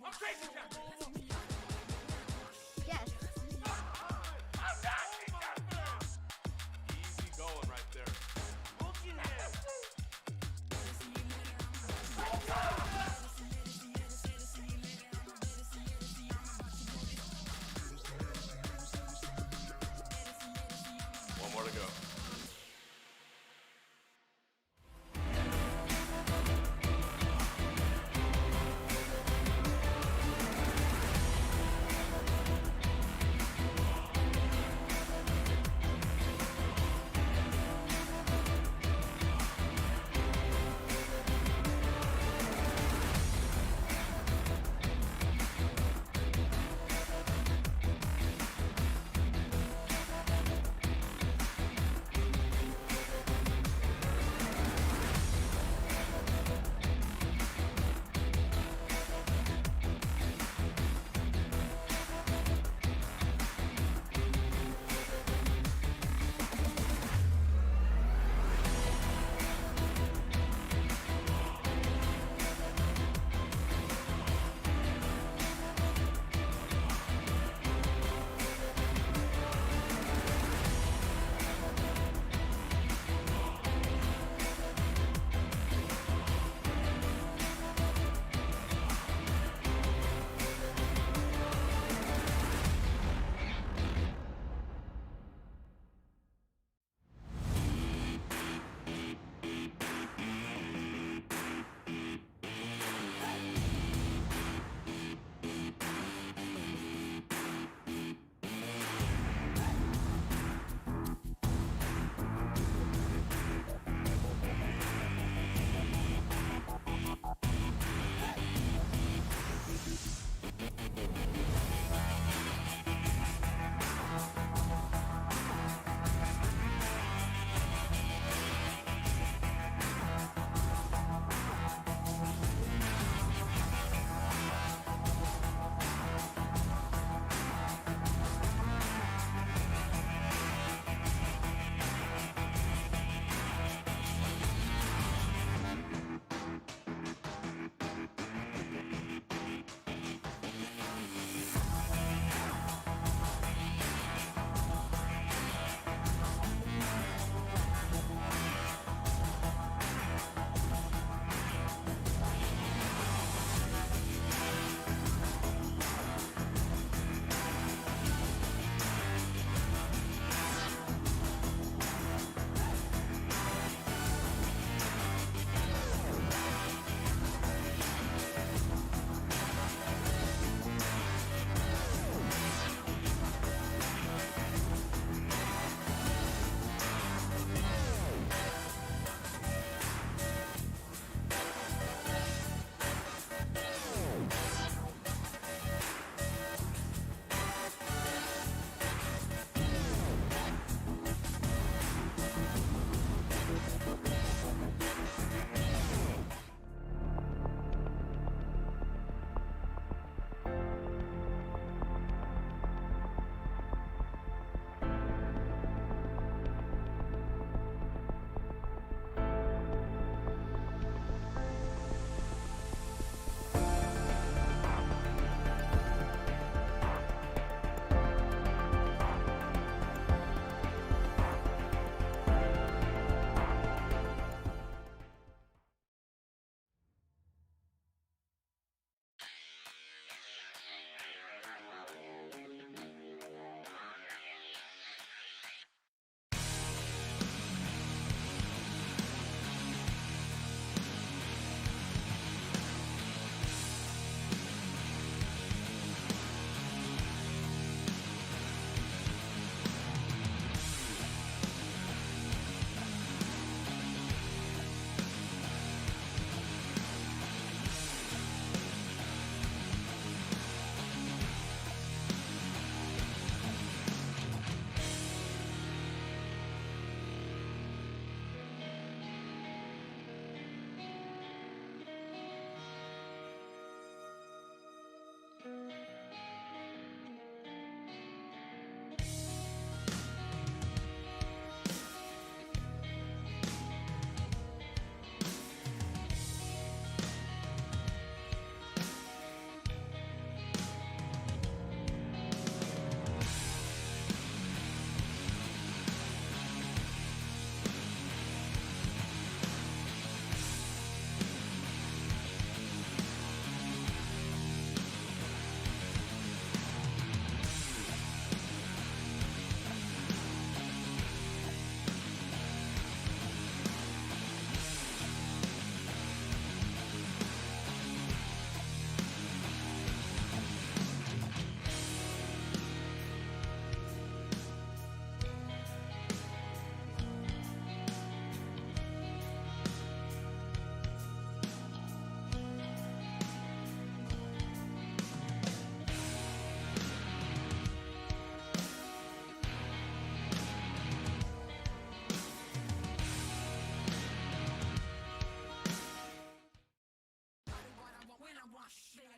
I'm crazy, Captain. Yes. I'm not. Easy going right there. Look in him. One more to go.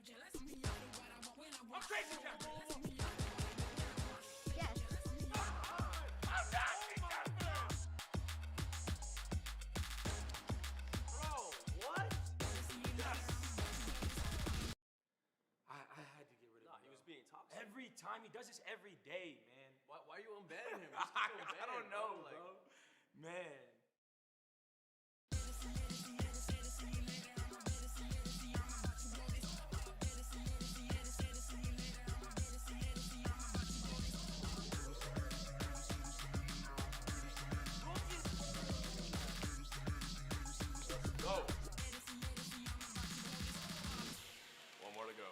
I'm crazy, Captain. Yes. I'm not Captain. Bro, what? I had to get rid of him. He was being toxic. Every time he does this every day, man. Why are you unbanning him? I don't know, bro. Man. Go. One more to go.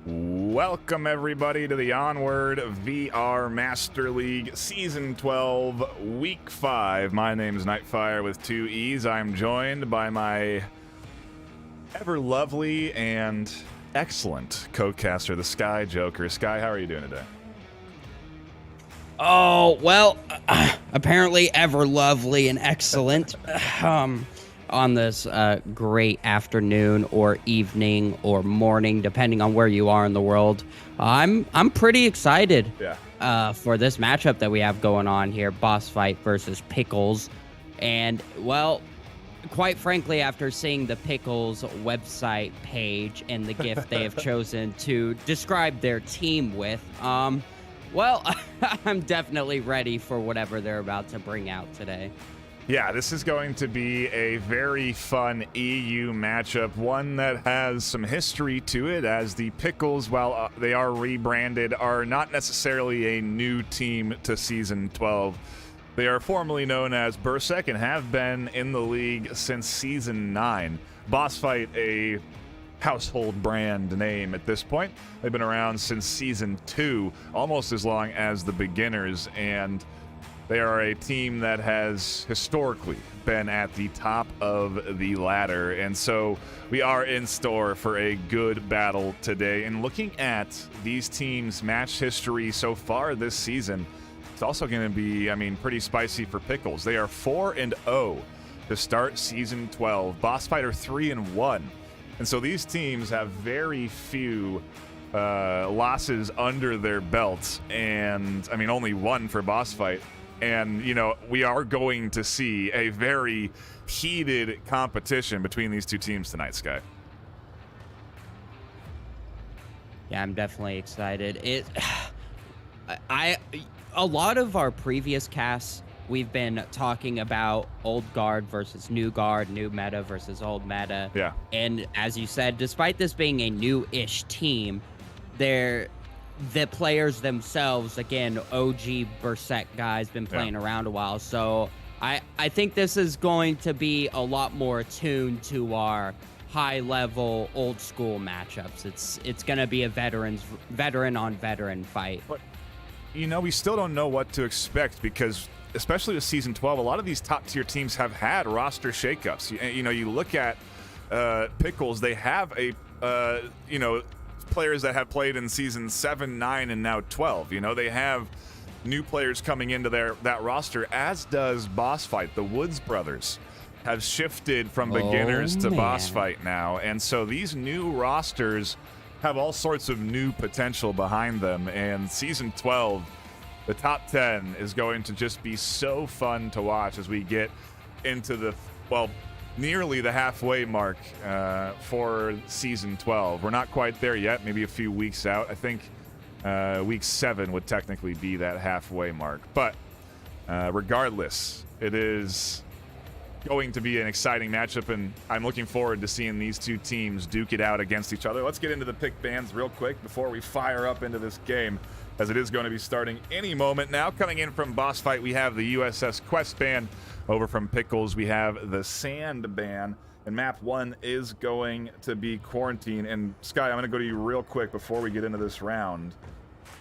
Welcome, everybody, to the Onward VR Master League Season 12, Week 5. My name is Nightfire with 2 E's. I'm joined by my ever lovely and excellent co-caster, the Sky Joker. Sky, how are you doing today? Oh, well, apparently ever lovely and excellent on this great afternoon or evening or morning, depending on where you are in the world. I'm pretty excited for this matchup that we have going on here, Boss Fight versus Pickles. And, well, quite frankly, after seeing the Pickles website page and the gift they have chosen to describe their team with, well, I'm definitely ready for whatever they're about to bring out today. Yeah, this is going to be a very fun EU matchup, one that has some history to it, as the Pickles, while they are rebranded, are not necessarily a new team to Season 12. They are formerly known as Bursek and have been in the league since Season 9. Boss Fight, a household brand name at this point. They've been around since Season 2, almost as long as the Beginners, and they are a team that has historically been at the top of the ladder, and so we are in store for a good battle today. And looking at these teams' match history so far this season, it's also going to be, pretty spicy for Pickles. They are 4-0 to start Season 12. Boss Fight are 3-1. And so these teams have very few losses under their belts, and, only one for Boss Fight. And, we are going to see a very heated competition between these two teams tonight, Sky. Yeah, I'm definitely excited. A lot of our previous casts we've been talking about old guard versus new guard, new meta versus old meta. Yeah. And as you said, despite this being a new-ish team, the players themselves, again, OG Berserk guys, been playing around a while. So I think this is going to be a lot more attuned to our high-level, old-school matchups. It's going to be a veteran-on-veteran fight. But, we still don't know what to expect because, especially with Season 12, a lot of these top-tier teams have had roster shakeups. You look at Pickles, they have players that have played in Season 7, 9, and now 12. They have new players coming into that roster, as does Boss Fight. The Woods brothers have shifted from beginners to Boss Fight now, and so these new rosters have all sorts of new potential behind them, and Season 12, the top 10, is going to just be so fun to watch as we get into nearly the halfway mark for Season 12. We're not quite there yet, maybe a few weeks out. I think Week 7 would technically be that halfway mark. But regardless, it is going to be an exciting matchup, and I'm looking forward to seeing these two teams duke it out against each other. Let's get into the pick bands real quick before we fire up into this game, as it is going to be starting any moment now. Coming in from Boss Fight, we have the USS Quest band. Over from Pickles, we have the Sand band. And map 1 is going to be Quarantine. And Sky, I'm going to go to you real quick before we get into this round.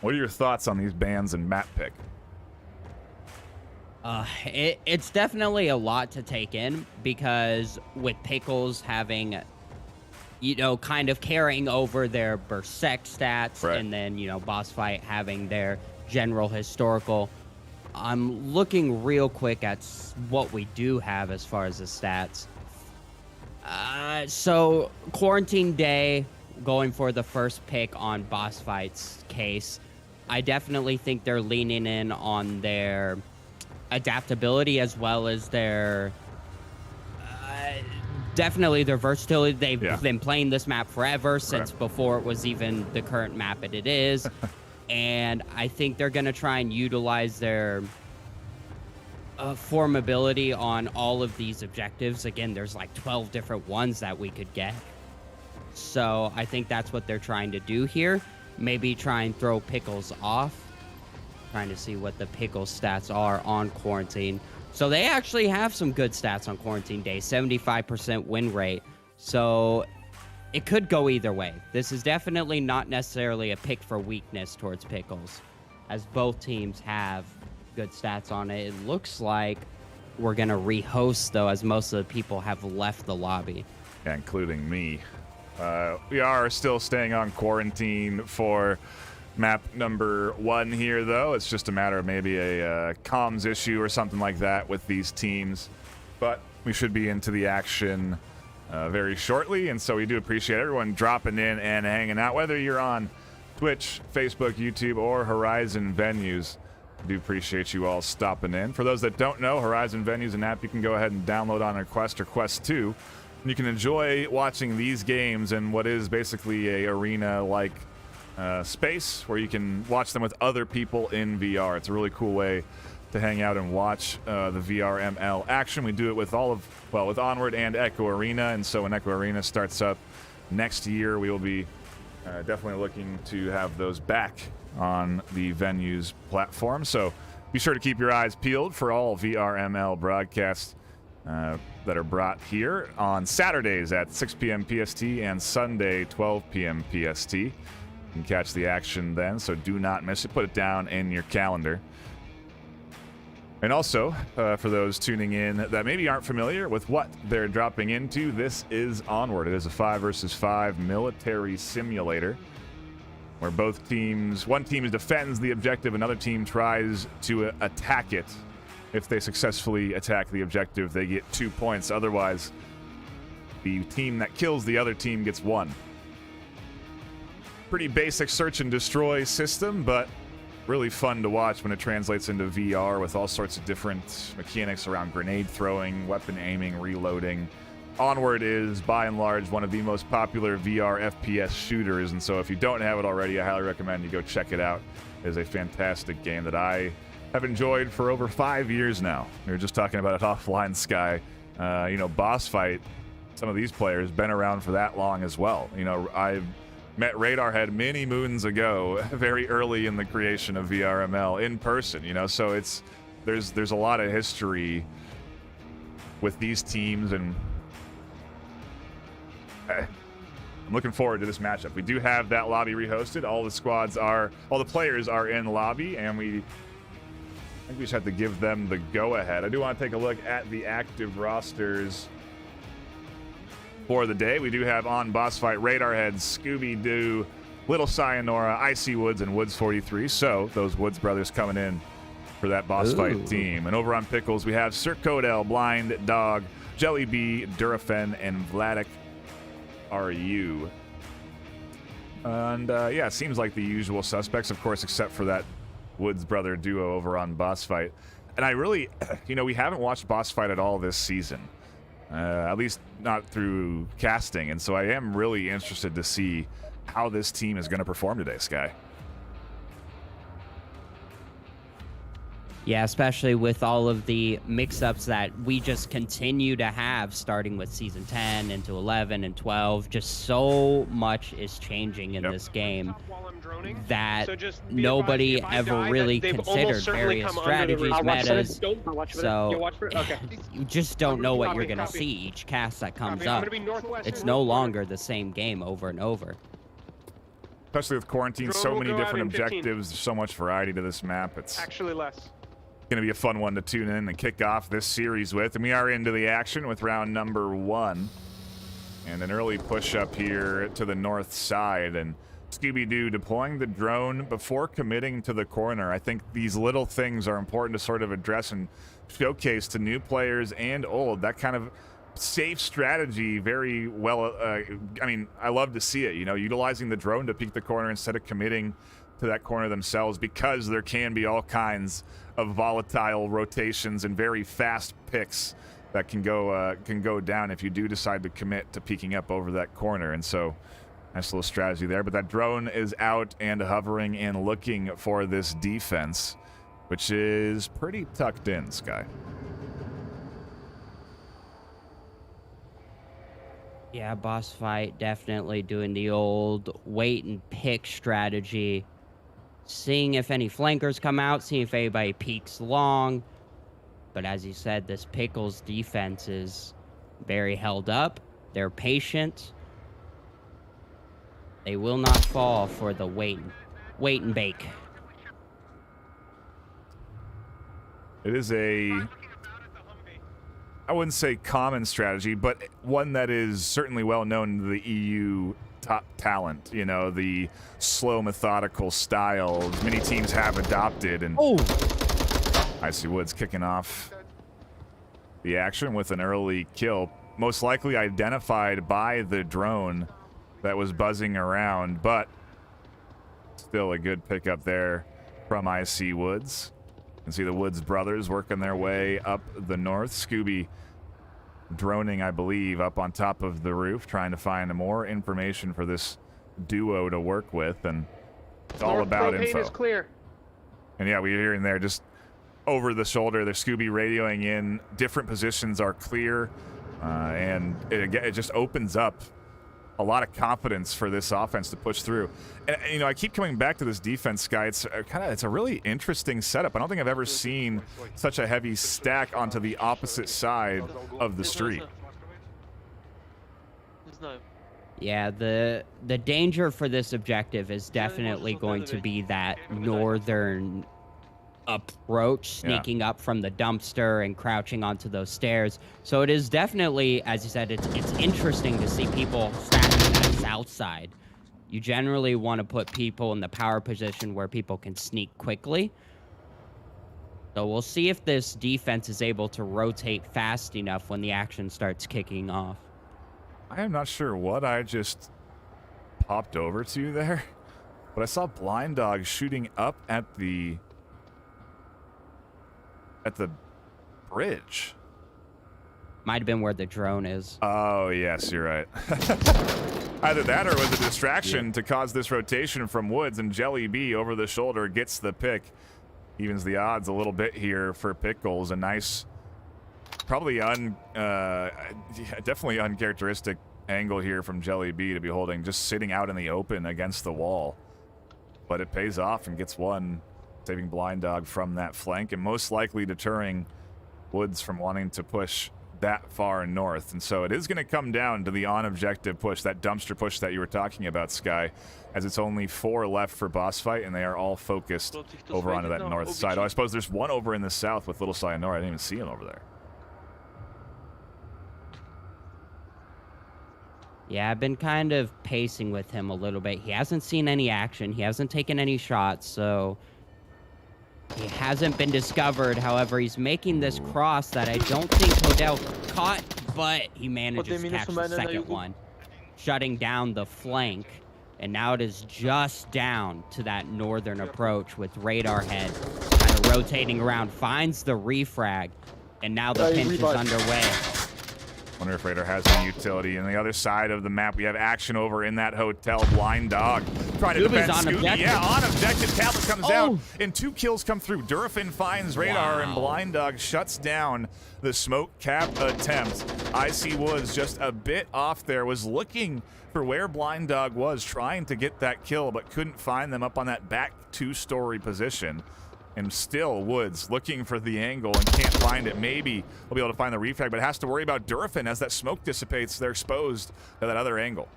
What are your thoughts on these bands and map pick? It's definitely a lot to take in, because with Pickles having, kind of carrying over their Berserk stats, right, and then, Boss Fight having their general historical. I'm looking real quick at what we do have as far as the stats. So Quarantine Day, going for the first pick on Boss Fight's case, I definitely think they're leaning in on their adaptability as well as their definitely their versatility. They've been playing this map forever, since before it was even the current map that it is. And I think they're going to try and utilize their formability on all of these objectives. Again, there's like 12 different ones that we could get. So I think that's what they're trying to do here. Maybe try and throw Pickles off. Trying to see what the Pickles stats are on Quarantine. So they actually have some good stats on Quarantine Day. 75% win rate. So it could go either way. This is definitely not necessarily a pick for weakness towards Pickles, as both teams have good stats on it. It looks like we're going to rehost, though, as most of the people have left the lobby. Yeah, including me. We are still staying on Quarantine for map number 1 here, though. It's just a matter of maybe a comms issue or something like that with these teams. But we should be into the action very shortly, and so we do appreciate everyone dropping in and hanging out, whether you're on Twitch, Facebook, YouTube, or Horizon Venues. I do appreciate you all stopping in. For those that don't know, Horizon Venues is an app you can go ahead and download on a Quest or Quest 2. And you can enjoy watching these games in what is basically a arena-like space where you can watch them with other people in VR. It's a really cool way to hang out and watch the VRML action. We do it with with Onward and Echo Arena, and so when Echo Arena starts up next year, we will be definitely looking to have those back on the Venues platform. So be sure to keep your eyes peeled for all VRML broadcasts that are brought here on Saturdays at 6 p.m. PST and Sunday 12 p.m. PST. You can catch the action then, so do not miss it. Put it down in your calendar. And also, for those tuning in that maybe aren't familiar with what they're dropping into, this is Onward. It is a 5 versus 5 military simulator where both teams, one team defends the objective, another team tries to attack it. If they successfully attack the objective, they get 2 points. Otherwise, the team that kills the other team gets 1. Pretty basic search and destroy system, but really fun to watch when it translates into VR with all sorts of different mechanics around grenade throwing, weapon aiming, reloading. Onward is, by and large, one of the most popular VR FPS shooters, and so if you don't have it already, I highly recommend you go check it out. It is a fantastic game that I have enjoyed for over 5 years now. We were just talking about it offline, Sky. You know, Boss Fight, some of these players been around for that long as well. You know, I've met Radarhead many moons ago, very early in the creation of VRML in person, you know, so there's a lot of history with these teams, and I'm looking forward to this matchup. We do have that lobby rehosted. All the players are in lobby, and I think we just have to give them the go-ahead. I do want to take a look at the active rosters for the day. We do have on Boss Fight, Radarhead, Scooby-Doo, Little Sayonara, Icy Woods, and Woods 43. So those Woods brothers coming in for that Boss Fight team. And over on Pickles, we have Sir Codell, Blind Dog, Jelly Bee, Durafen, and Vladik RU. And yeah, it seems like the usual suspects, of course, except for that Woods brother duo over on Boss Fight. And I really, you know, we haven't watched Boss Fight at all this season. At least not through casting. And so I am really interested to see how this team is going to perform today, Sky. Yeah, especially with all of the mix-ups that we just continue to have, starting with Season 10 into 11 and 12. Just so much is changing in this game that nobody ever really considered various strategies, metas. So you just don't know what you're going to see each cast that comes up. It's no longer the same game over and over. Especially with quarantine, so many different objectives, there's so much variety to this map. It's actually less. Going to be a fun one to tune in and kick off this series with. And we are into the action with round number 1. And an early push up here to the north side. And Scooby-Doo deploying the drone before committing to the corner. I think these little things are important to sort of address and showcase to new players and old. That kind of safe strategy very well. I mean, I love to see it, you know, utilizing the drone to peek the corner instead of committing to that corner themselves, because there can be all kinds of volatile rotations and very fast picks that can go down if you do decide to commit to peeking up over that corner. And so nice little strategy there. But that drone is out and hovering and looking for this defense, which is pretty tucked in, Sky. Yeah, Boss Fight definitely doing the old wait and pick strategy. Seeing if any flankers come out, seeing if anybody peeks long. But as you said, this Pickles defense is very held up. They're patient. They will not fall for the wait and bake. It is I wouldn't say common strategy, but one that is certainly well known to the EU top talent. You know, the slow, methodical style many teams have adopted. And Icy Woods kicking off the action with an early kill, most likely identified by the drone that was buzzing around, but still a good pickup there from Icy Woods. You can see the Woods brothers working their way up the north. Scooby droning, I believe, up on top of the roof, trying to find more information for this duo to work with, and it's all about info. Is clear. And yeah, we're hearing there just over the shoulder, the Scooby radioing in. Different positions are clear, and it just opens up a lot of confidence for this offense to push through. And you know, I keep coming back to this defense, Guy. It's a really interesting setup. I don't think I've ever seen such a heavy stack onto the opposite side of the street. Yeah, the danger for this objective is definitely going to be that northern approach, sneaking up from the dumpster and crouching onto those stairs. So it is definitely, as you said, it's interesting to see people stacking that south side. You generally want to put people in the power position where people can sneak quickly. So we'll see if this defense is able to rotate fast enough when the action starts kicking off. I am not sure what I just popped over to there, but I saw Blind Dog shooting up at the bridge. Might have been where the drone is. Oh, yes, you're right. Either that or it was a distraction to cause this rotation from Woods, and Jelly Bee over the shoulder gets the pick. evens the odds a little bit here for Pickles. A nice, probably definitely uncharacteristic angle here from Jelly B to be holding, just sitting out in the open against the wall. But it pays off and gets one, saving Blind Dog from that flank and most likely deterring Woods from wanting to push that far north. And so it is going to come down to the on-objective push, that dumpster push that you were talking about, Sky, as it's only 4 left for boss fight, and they are all focused over onto that north side. Oh, I suppose there's one over in the south with Little Sayonara. I didn't even see him over there. Yeah, I've been kind of pacing with him a little bit. He hasn't seen any action. He hasn't taken any shots, so he hasn't been discovered. However, he's making this cross that I don't think Hodel caught, but he manages to catch the second one, shutting down the flank. And now it is just down to that northern approach with Radar Head kind of rotating around, finds the refrag, and now the pinch is underway. Wonder if Radar has any utility. On the other side of the map, we have action over in that hotel. Blind Dog trying to defend Scooby. Yeah, on objective. Tablet comes out, and 2 kills come through. Durafin finds Radar, and Blind Dog shuts down the smoke cap attempt. Icy Woods just a bit off there, was looking for where Blind Dog was, trying to get that kill, but couldn't find them up on that back 2-story position. And still, Woods looking for the angle and can't find it. Maybe we'll be able to find the refrag, but has to worry about Durafin as that smoke dissipates. They're exposed to that other angle.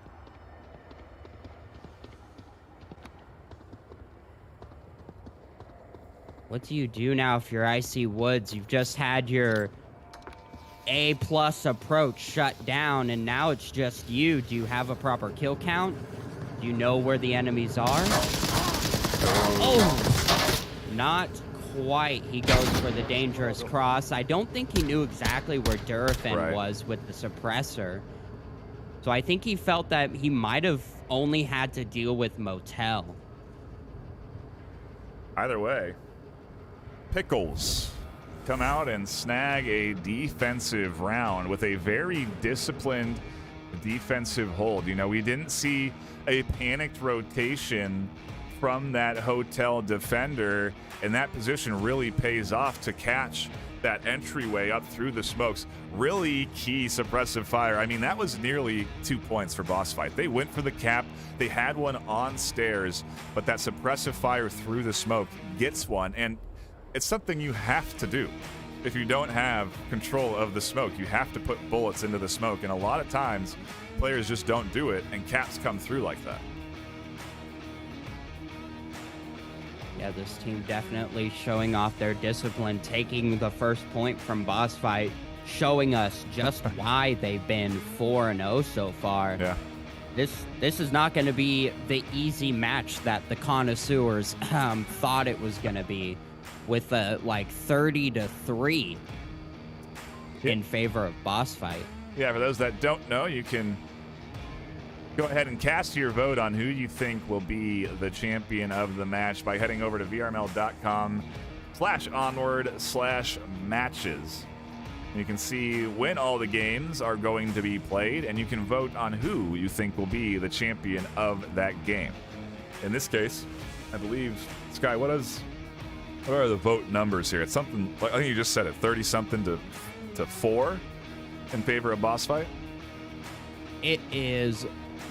What do you do now if you're Icy Woods? You've just had your A+ approach shut down, and now it's just you. Do you have a proper kill count? Do you know where the enemies are? Oh! Not quite. He goes for the dangerous cross. I don't think he knew exactly where Durafin was with the suppressor. So I think he felt that he might have only had to deal with Motel. Either way, Pickles come out and snag a defensive round with a very disciplined defensive hold. You know, we didn't see a panicked rotation from that hotel defender, and that position really pays off to catch that entryway up through the smokes. Really key suppressive fire. I mean, that was nearly 2 points for boss fight. They went for the cap. They had one on stairs, but that suppressive fire through the smoke gets one, and it's something you have to do. If you don't have control of the smoke, you have to put bullets into the smoke, and a lot of times players just don't do it, and caps come through like that. Yeah, this team definitely showing off their discipline, taking the first point from boss fight, showing us just why they've been 4-0 so far. Yeah. This is not going to be the easy match that the connoisseurs thought it was going to be, with like 30-3 in favor of boss fight. Yeah, for those that don't know, you can go ahead and cast your vote on who you think will be the champion of the match by heading over to vrml.com/onward/matches. You can see when all the games are going to be played, and you can vote on who you think will be the champion of that game. In this case, I believe, Sky, what are the vote numbers here? It's something, I think you just said it, 30-something to 4 in favor of boss fight? It is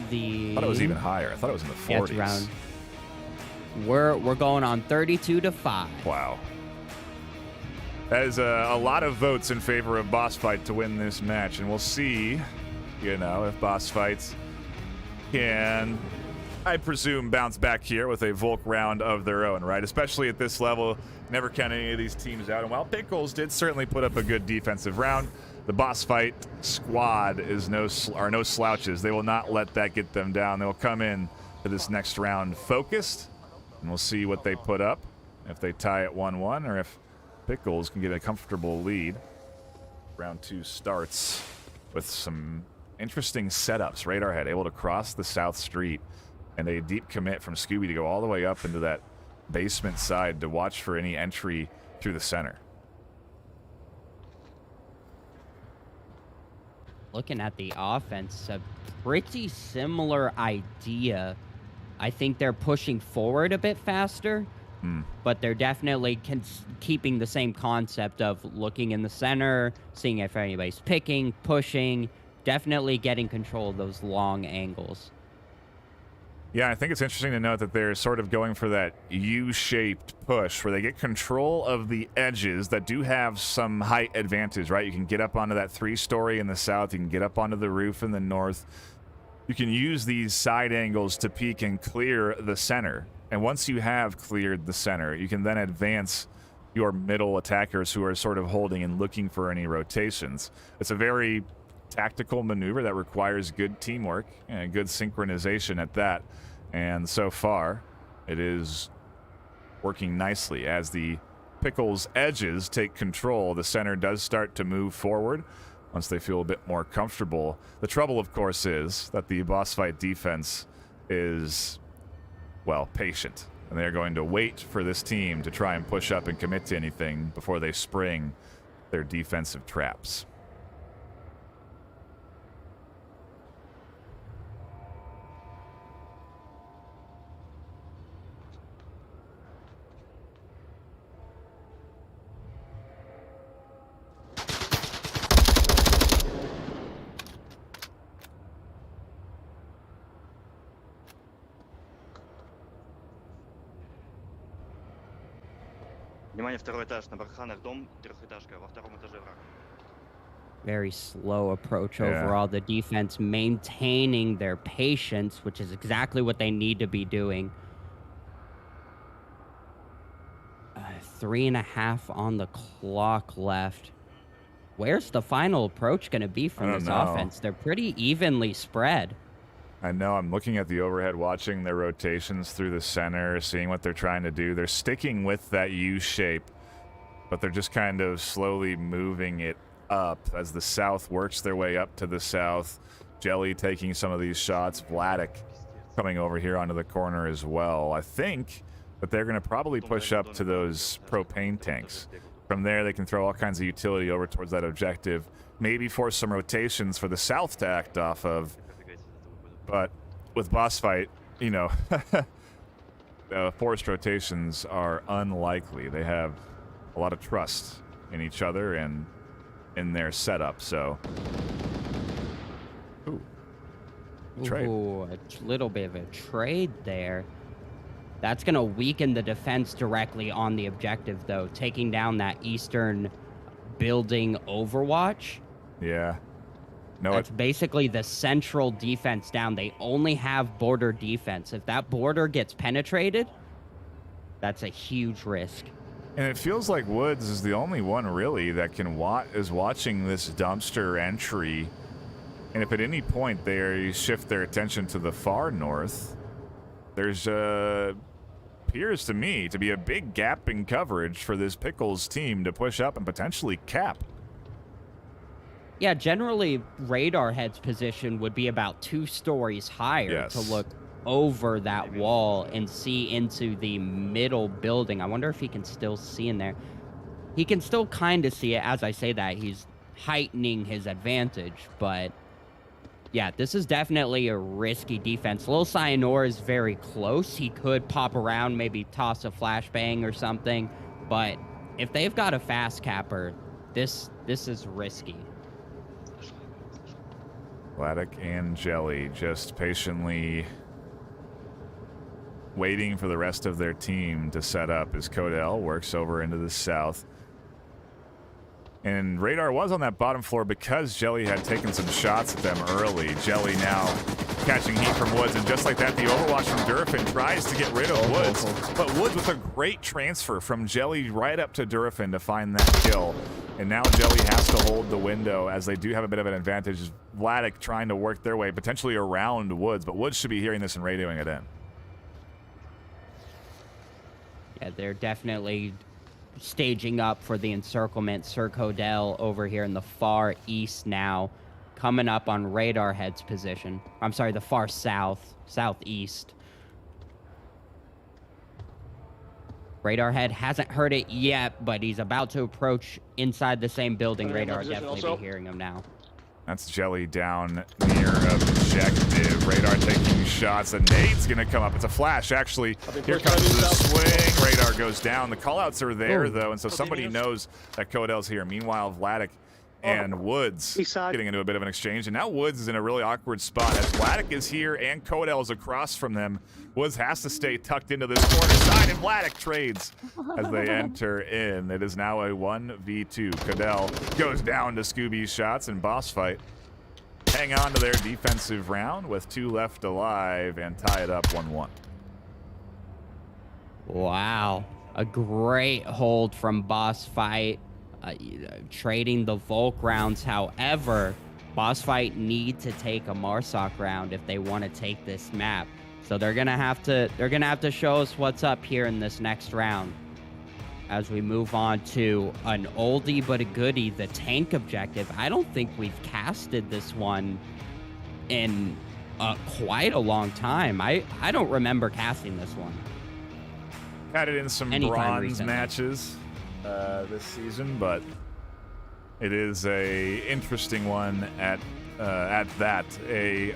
the... I thought it was even higher. I thought it was in the 40s. Yeah, it's around... We're going on 32-5. Wow. That is a lot of votes in favor of boss fight to win this match, and we'll see, you know, if boss fights can, I presume, bounce back here with a Volk round of their own, right? Especially at this level, never count any of these teams out. And while Pickles did certainly put up a good defensive round, the boss fight squad is no slouches. They will not let that get them down. They will come in to this next round focused, and we'll see what they put up, if they tie at 1-1 or if Pickles can get a comfortable lead. Round 2 starts with some interesting setups. Radar Head able to cross the south street, and a deep commit from Scooby to go all the way up into that basement side to watch for any entry through the center. Looking at the offense, a pretty similar idea. I think they're pushing forward a bit faster, But they're definitely keeping the same concept of looking in the center, seeing if anybody's picking, pushing, definitely getting control of those long angles. Yeah, I think it's interesting to note that they're sort of going for that U-shaped push where they get control of the edges that do have some height advantage, right? You can get up onto that 3-story in the south. You can get up onto the roof in the north. You can use these side angles to peek and clear the center. And once you have cleared the center, you can then advance your middle attackers who are sort of holding and looking for any rotations. It's a very tactical maneuver that requires good teamwork and good synchronization at that. And so far, it is working nicely. As the Pickles' edges take control, the center does start to move forward once they feel a bit more comfortable. The trouble, of course, is that the boss fight defense is, well, patient. And they're going to wait for this team to try and push up and commit to anything before they spring their defensive traps. Внимание, второй этаж, на барханах дом, трехэтажка, во втором этаже враг. Very slow approach overall. The defense maintaining their patience, which is exactly what they need to be doing. 3.5 on the clock left. Where's the final approach going to be from this offense? They're pretty evenly spread. I know. I'm looking at the overhead, watching their rotations through the center, seeing what they're trying to do. They're sticking with that U shape, but they're just kind of slowly moving it up as the south works their way up to the south. Jelly taking some of these shots. Vladik coming over here onto the corner as well. I think that they're going to probably push up to those propane tanks. From there, they can throw all kinds of utility over towards that objective. Maybe force some rotations for the south to act off of. But with boss fight, you know, forced rotations are unlikely. They have a lot of trust in each other and in their setup, so. Ooh. Trade. Ooh, a little bit of a trade there. That's going to weaken the defense directly on the objective, though, taking down that eastern building overwatch. Yeah. No, that's basically the central defense down. They only have border defense. If that border gets penetrated, that's a huge risk. And it feels like Woods is the only one really that can is watching this dumpster entry. And if at any point they shift their attention to the far north, there's appears to me to be a big gap in coverage for this Pickles team to push up and potentially cap. Yeah, generally, Radar Head's position would be about 2 stories higher to look over that wall and see into the middle building. I wonder if he can still see in there. He can still kind of see it. As I say that, he's heightening his advantage. But, yeah, this is definitely a risky defense. Lil Cyanor is very close. He could pop around, maybe toss a flashbang or something. But if they've got a fast capper, this is risky. Vladik and Jelly just patiently waiting for the rest of their team to set up as Codell works over into the south. And Radar was on that bottom floor because Jelly had taken some shots at them early. Jelly now catching heat from Woods, and just like that, the overwatch from Durafin tries to get rid of Woods. But Woods with a great transfer from Jelly right up to Durafin to find that kill. And now Jelly has to hold the window as they do have a bit of an advantage. Vladik trying to work their way potentially around Woods, but Woods should be hearing this and radioing it in. Yeah, they're definitely staging up for the encirclement. Sir Codell over here in the far east now, coming up on Radar Head's position. I'm sorry, the far southeast. Radar Head hasn't heard it yet, but he's about to approach inside the same building. Radar definitely be hearing him now. That's Jelly down near objective. Radar taking shots. The nade's going to come up. It's a flash, actually. Here comes the swing. Radar goes down. The callouts are there, though, and so somebody knows that Codel's here. Meanwhile, Vladik and Woods getting into a bit of an exchange, and now Woods is in a really awkward spot as Vladik is here and Codel is across from them. Woods has to stay tucked into this corner side, and Vladik trades as they enter in. It is now a 1v2. Codel goes down to Scooby's shots, and Boss Fight hang on to their defensive round with 2 left alive and tie it up 1-1. Wow. A great hold from Boss Fight. Trading the Volk rounds. However, Boss Fight need to take a Marsoc round if they want to take this map. So they're gonna have to show us what's up here in this next round. As we move on to an oldie but a goodie, the tank objective. I don't think we've casted this one in quite a long time. I don't remember casting this one. Had it in some Anytime bronze recently. matches this season, but it is a interesting one at that. A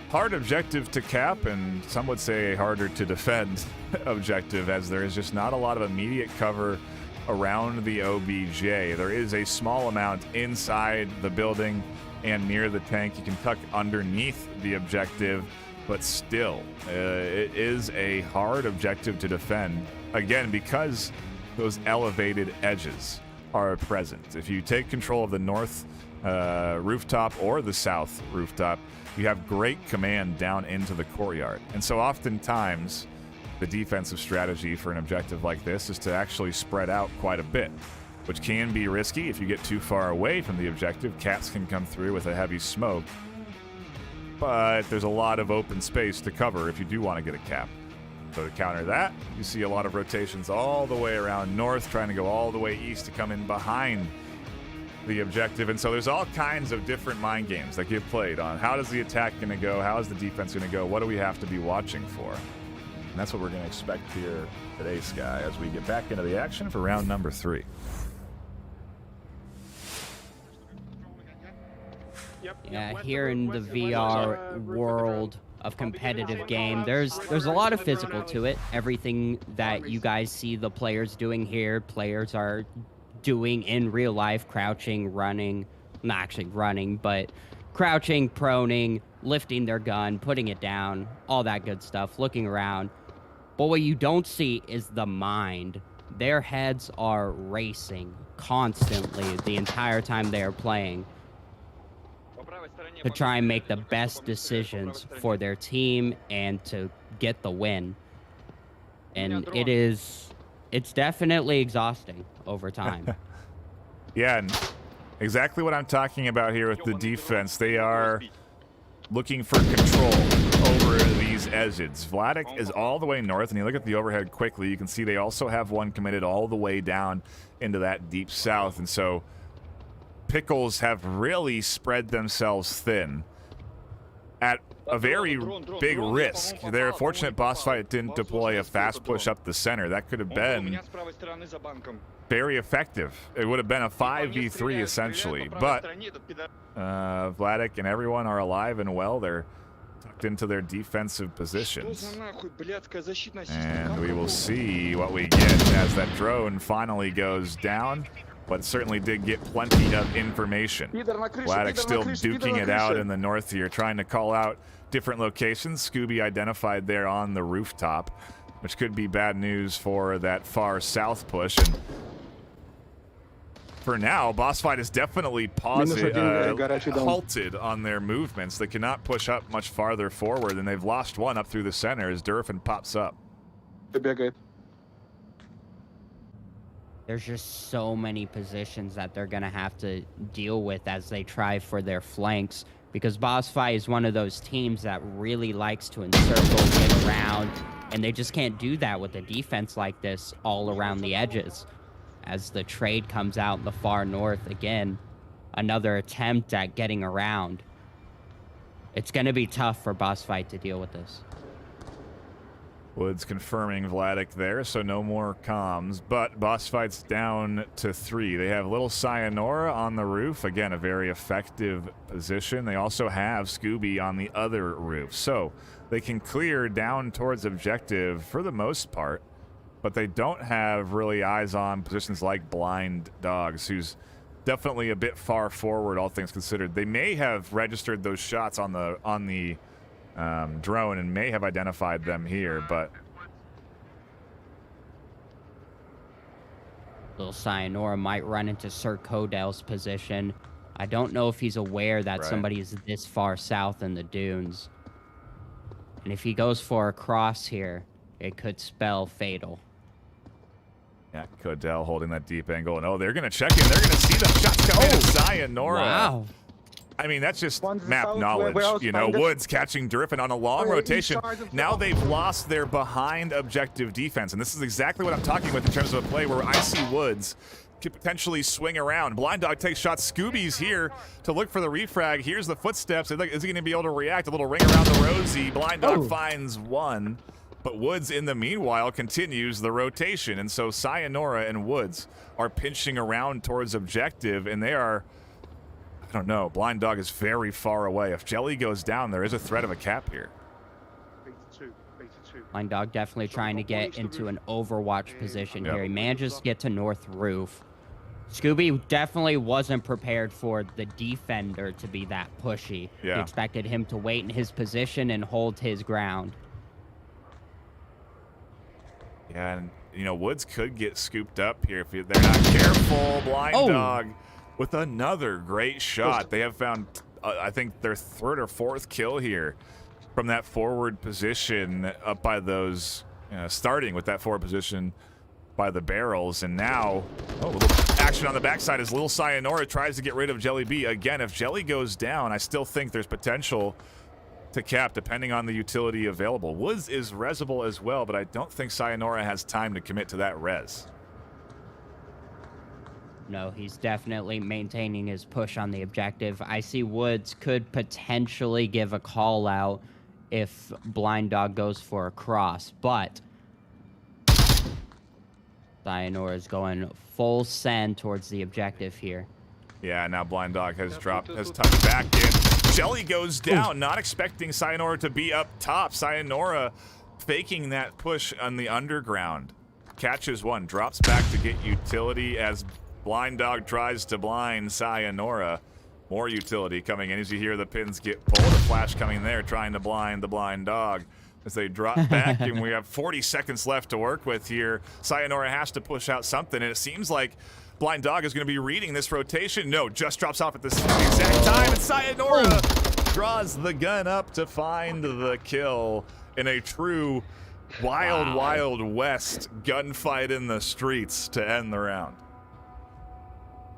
hard objective to cap, and some would say a harder to defend objective, as there is just not a lot of immediate cover around the OBJ. There is a small amount inside the building and near the tank. You can tuck underneath the objective, but still, it is a hard objective to defend, again, because those elevated edges are present. If you take control of the north rooftop or the south rooftop, you have great command down into the courtyard. And so oftentimes, the defensive strategy for an objective like this is to actually spread out quite a bit, which can be risky if you get too far away from the objective. Cats can come through with a heavy smoke, but there's a lot of open space to cover if you do want to get a cap. So to counter that, you see a lot of rotations all the way around north, trying to go all the way east to come in behind the objective. And so there's all kinds of different mind games that get played on how does the attack going to go, how is the defense going to go, what do we have to be watching for? And that's what we're going to expect here today, Sky, as we get back into the action for round number 3. Yeah, here in the VR world of competitive game, there's a lot of physical to it. Everything that you guys see the players doing here, players are doing in real life, crouching, running, not actually running, but crouching, proning, lifting their gun, putting it down, all that good stuff, looking around. But what you don't see is the mind. Their heads are racing constantly the entire time they are playing to try and make the best decisions for their team and to get the win. And it's definitely exhausting over time. Yeah, and exactly what I'm talking about here with the defense. They are looking for control over these edges. Vladik is all the way north, and you look at the overhead quickly, you can see they also have one committed all the way down into that deep south. And so Pickles have really spread themselves thin at a very big risk. They're fortunate Boss Fight didn't deploy a fast push up the center. That could have been very effective. It would have been a 5v3 essentially, but Vladik and everyone are alive and well. They're tucked into their defensive positions, and we will see what we get as that drone finally goes down, but certainly did get plenty of information. Vladik still duking it out in the north here, trying to call out different locations. Scooby identified there on the rooftop, which could be bad news for that far south push. And for now, Boss Fight is definitely halted on their movements. They cannot push up much farther forward, and they've lost one up through the center as Durfin pops up. There's just so many positions that they're going to have to deal with as they try for their flanks, because Boss Fight is one of those teams that really likes to encircle, get around, and they just can't do that with a defense like this all around the edges. As the trade comes out in the far north, again, another attempt at getting around. It's going to be tough for Boss Fight to deal with this. Woods confirming Vladik there, so no more comms. But boss fight's down to 3. They have little Sayonara on the roof. Again, a very effective position. They also have Scooby on the other roof. So they can clear down towards objective for the most part. But they don't have really eyes on positions like Blind Dogs, who's definitely a bit far forward, all things considered. They may have registered those shots on the drone and may have identified them here, but Little Sayonara might run into Sir Codell's position. I don't know if he's aware that somebody is this far south in the dunes. And if he goes for a cross here, it could spell fatal. yeah, Codell holding that deep angle. And oh, they're going to check in. They're going to see the shots come in. Sayonara. Wow. I mean, that's just map knowledge. You know, Woods catching Driffin on a long rotation. Now they've lost their behind objective defense. And this is exactly what I'm talking with in terms of a play where I see Woods could potentially swing around. Blind Dog takes shots. Scooby's here to look for the refrag. Here's the footsteps. Is he going to be able to react? A little ring around the rosy. Blind Dog finds one. But Woods, in the meanwhile, continues the rotation. And so Sayonara and Woods are pinching around towards objective. And they are... I don't know. Blind Dog is very far away. If Jelly goes down, there is a threat of a cap here. Blind Dog definitely trying to get into an overwatch position here. He manages to get to North Roof. Scooby definitely wasn't prepared for the defender to be that pushy. He expected him to wait in his position and hold his ground. Yeah, and, you know, Woods could get scooped up here if they're not careful. Blind Dog with another great shot. They have found, I think, their 3rd or 4th kill here from that forward position up by those, starting with that forward position by the barrels. And now, a little action on the backside as little Sayonara tries to get rid of Jelly B. Again, if Jelly goes down, I still think there's potential to cap depending on the utility available. Woods is resable as well, but I don't think Sayonara has time to commit to that res. No, he's definitely maintaining his push on the objective. I see Woods could potentially give a call out if Blind Dog goes for a cross, but Sayonara is going full send towards the objective here. Yeah, now Blind Dog has touched back in. Jelly goes down, not expecting Sayonara to be up top. Sayonara faking that push on the underground. Catches one, drops back to get utility as Blind Dog tries to blind Sayonara. More utility coming in as you hear the pins get pulled. A flash coming there trying to blind the Blind Dog as they drop back. And we have 40 seconds left to work with here. Sayonara has to push out something, and it seems like Blind Dog is going to be reading this rotation. No, just drops off at the exact time, and Sayonara draws the gun up to find the kill in a true Wild Wild West gunfight in the streets to end the round.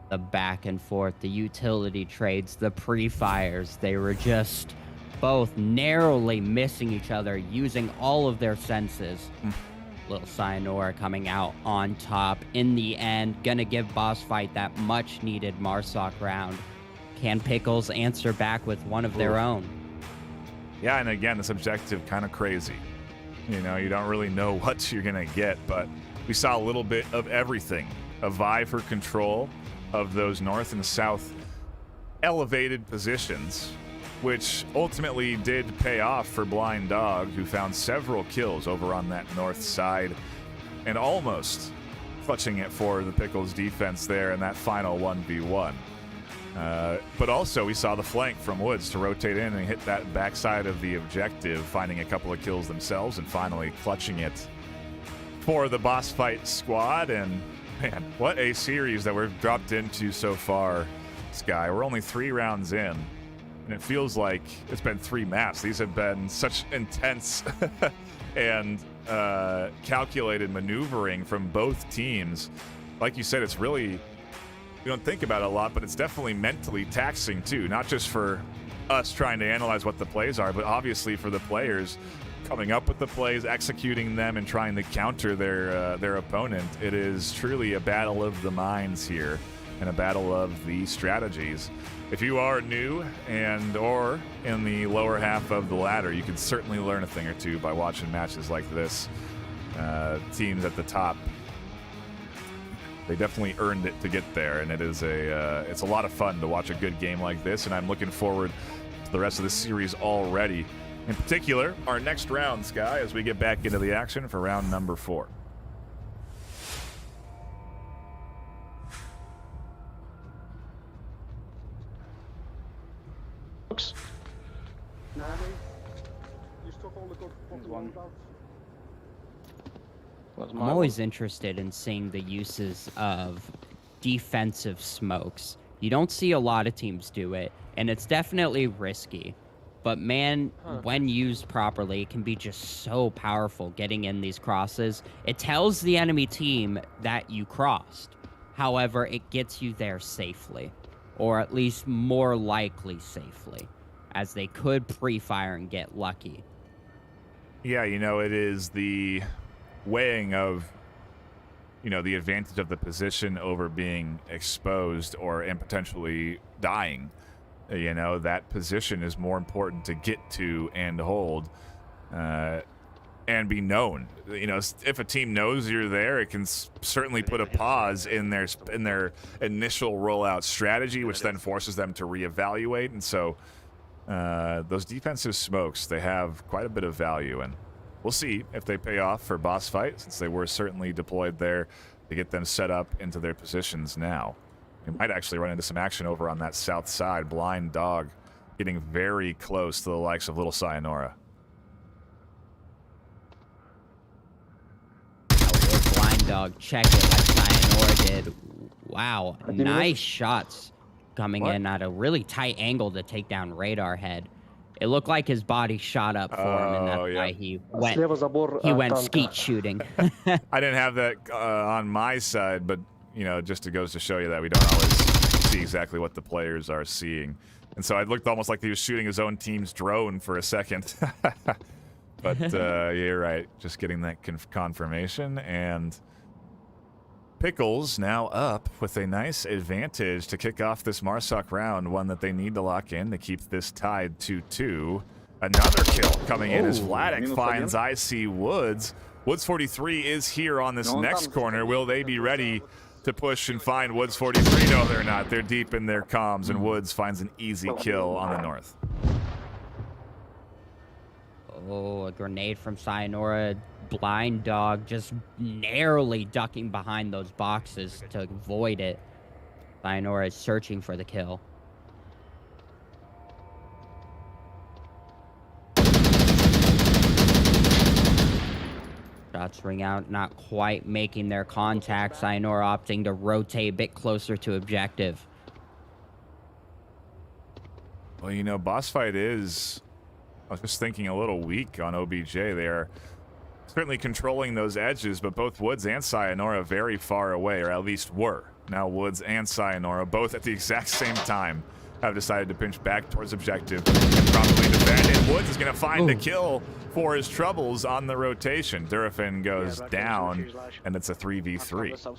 The back and forth, the utility trades, the pre-fires, they were just both narrowly missing each other, using all of their senses. Little Sayonara coming out on top. In the end, gonna give Boss Fight that much-needed Marsoc round. Can Pickles answer back with one of their own? Yeah, and again, this objective kind of crazy. You know, you don't really know what you're gonna get, but we saw a little bit of everything. A vie for control of those north and south elevated positions, which ultimately did pay off for Blind Dog, who found several kills over on that north side and almost clutching it for the Pickles defense there in that final 1v1. But also we saw the flank from Woods to rotate in and hit that backside of the objective, finding a couple of kills themselves and finally clutching it for the Boss Fight squad. And man, what a series that we've dropped into so far, Sky. We're only 3 rounds in, and it feels like it's been 3 maps. These have been such intense and calculated maneuvering from both teams. Like you said, it's really, you don't think about it a lot, but it's definitely mentally taxing too, not just for us trying to analyze what the plays are, but obviously for the players coming up with the plays, executing them, and trying to counter their opponent. It is truly a battle of the minds here and a battle of the strategies. if you are new and or in the lower half of the ladder, you can certainly learn a thing or two by watching matches like this. Teams at the top, they definitely earned it to get there, and it's a lot of fun to watch a good game like this, and I'm looking forward to the rest of the series already. In particular, our next round, Sky, as we get back into the action for round number 4. I'm always interested in seeing the uses of defensive smokes. You don't see a lot of teams do it, and it's definitely risky. But man, when used properly, it can be just so powerful getting in these crosses. It tells the enemy team that you crossed. However, it gets you there safely, or at least more likely safely, as they could pre-fire and get lucky. Yeah, you know, it is the weighing of, you know, the advantage of the position over being exposed and potentially dying. You know, that position is more important to get to and hold and be known. You know, if a team knows you're there, it can certainly put a pause in their initial rollout strategy, which then forces them to reevaluate. And so those defensive smokes, they have quite a bit of value, and we'll see if they pay off for boss fight, since they were certainly deployed there to get them set up into their positions now. We might actually run into some action over on that south side. Blind Dog getting very close to the likes of Little Sayonara. Blind Dog check it like Sayonara did. Wow, nice shots coming in at a really tight angle to take down Radar Head. It looked like his body shot up for him, and that's why he went skeet shooting. I didn't have that on my side, but you know, just it goes to show you that we don't always see exactly what the players are seeing. And so it looked almost like he was shooting his own team's drone for a second. But yeah, you're right. Just getting that confirmation. And Pickles now up with a nice advantage to kick off this Marsoc round, one that they need to lock in to keep this tied 2-2. Another kill coming in as Vladik finds IC Woods. Woods 43 is here on this next corner. Will they be ready to push and find Woods 43? No, they're not. They're deep in their comms, and Woods finds an easy kill on the north. Oh, a grenade from Sayonara. Blind Dog just narrowly ducking behind those boxes to avoid it. Sayonara is searching for the kill. Shots ring out, not quite making their contact. Sayonara opting to rotate a bit closer to objective. Well, you know, boss fight is, I was just thinking, a little weak on OBJ. They are certainly controlling those edges, but both Woods and Sayonara very far away, or at least were. Now Woods and Sayonara, both at the exact same time, have decided to pinch back towards objective and probably defend. And Woods is going to find a kill for his troubles on the rotation. Durafin goes down, and it's a 3v3.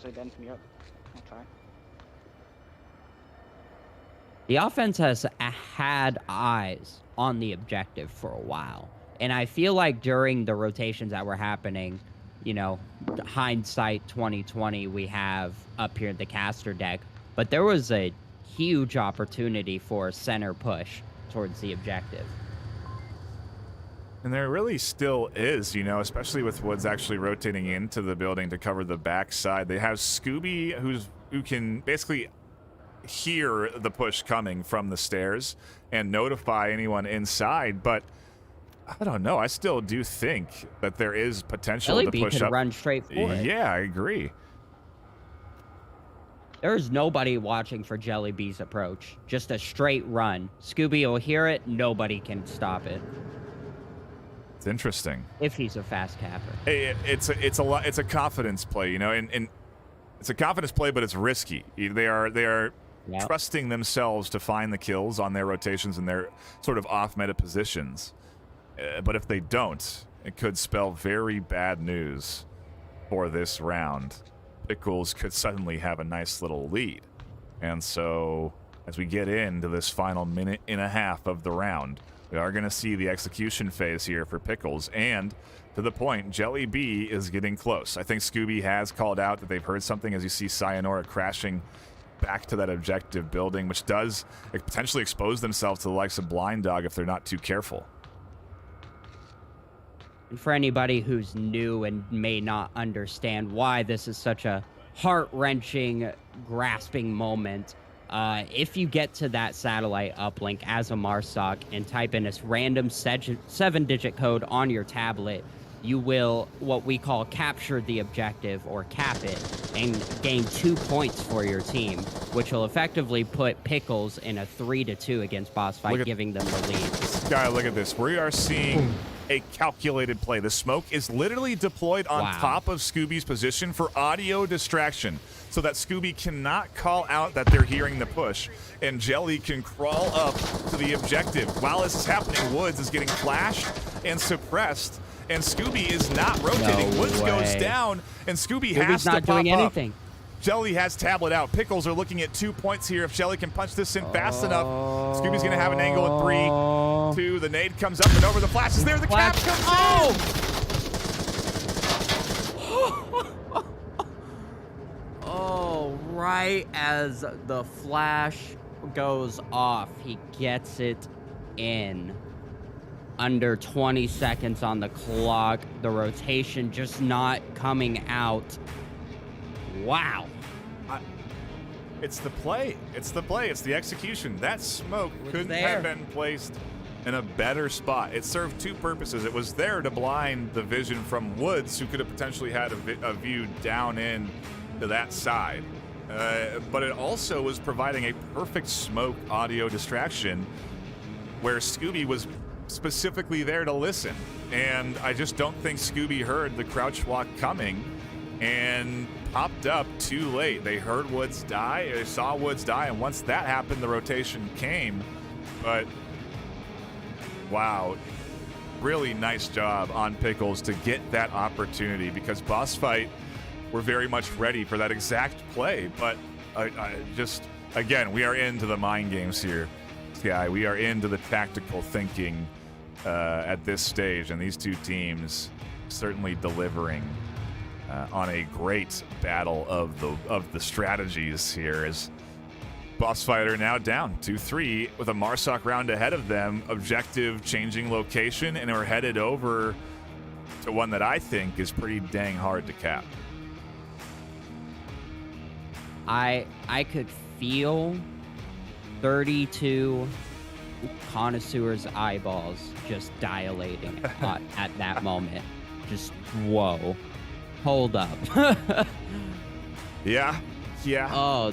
The offense has had eyes on the objective for a while. And I feel like during the rotations that were happening, you know, hindsight 2020, we have up here the caster deck. But there was a huge opportunity for a center push towards the objective. And there really still is, you know, especially with Woods actually rotating into the building to cover the backside. They have Scooby, who can basically hear the push coming from the stairs and notify anyone inside, but I don't know. I still do think that there is potential to push could up. Run straight for it. Yeah, I agree. There's nobody watching for Jellybee's approach. Just a straight run. Scooby will hear it. Nobody can stop it. It's interesting. If he's a fast capper. It's a confidence play, you know, and it's a confidence play, but it's risky. They are trusting themselves to find the kills on their rotations and their sort of off-meta positions. But if they don't, it could spell very bad news for this round. Pickles could suddenly have a nice little lead. And so as we get into this final minute and a half of the round. We are going to see the execution phase here for Pickles, and to the point, Jelly B is getting close. I think Scooby has called out that they've heard something as you see Sayonara crashing back to that objective building, which does potentially expose themselves to the likes of Blind Dog if they're not too careful. And for anybody who's new and may not understand why this is such a heart-wrenching, grasping moment, if you get to that satellite uplink as a Marsoc and type in this random 7-digit code on your tablet, you will what we call capture the objective or cap it and gain 2 points for your team, which will effectively put Pickles in a 3-2 against Boss Fight, giving them the lead. Sky, look at this. We are seeing a calculated play. The smoke is literally deployed on top of Scooby's position for audio distraction, so that Scooby cannot call out that they're hearing the push, and Jelly can crawl up to the objective. While this is happening, Woods is getting flashed and suppressed, and Scooby is not rotating. Woods goes down, and Scooby has to not pop doing up. anything. Jelly has tablet out. Pickles are looking at 2 points here. If Jelly can punch this in fast enough, Scooby's going to have an angle at 3, 2. The nade comes up and over. The flash is there. The cap comes in. Oh, right as the flash goes off, he gets it in. Under 20 seconds on the clock. The rotation just not coming out. Wow. It's the play. It's the play. It's the execution. That smoke couldn't have been placed in a better spot. It served 2 purposes. It was there to blind the vision from Woods, who could have potentially had a view down in to that side. But it also was providing a perfect smoke audio distraction where Scooby was specifically there to listen. And I just don't think Scooby heard the crouch walk coming and popped up too late. They heard Woods die, they saw Woods die, and once that happened, the rotation came. But wow, really nice job on Pickles to get that opportunity, because Boss Fight were very much ready for that exact play. But I just, again, we are into the mind games here, Sky. We are into the tactical thinking at this stage, and these two teams certainly delivering on a great battle of the strategies here, as Boss Fighter now down 2-3 with a Marsoc round ahead of them. Objective changing location, and we're headed over to one that I think is pretty dang hard to cap. I could feel 32 connoisseurs' eyeballs just dilating at that moment. Just whoa. Hold up. Yeah. Oh,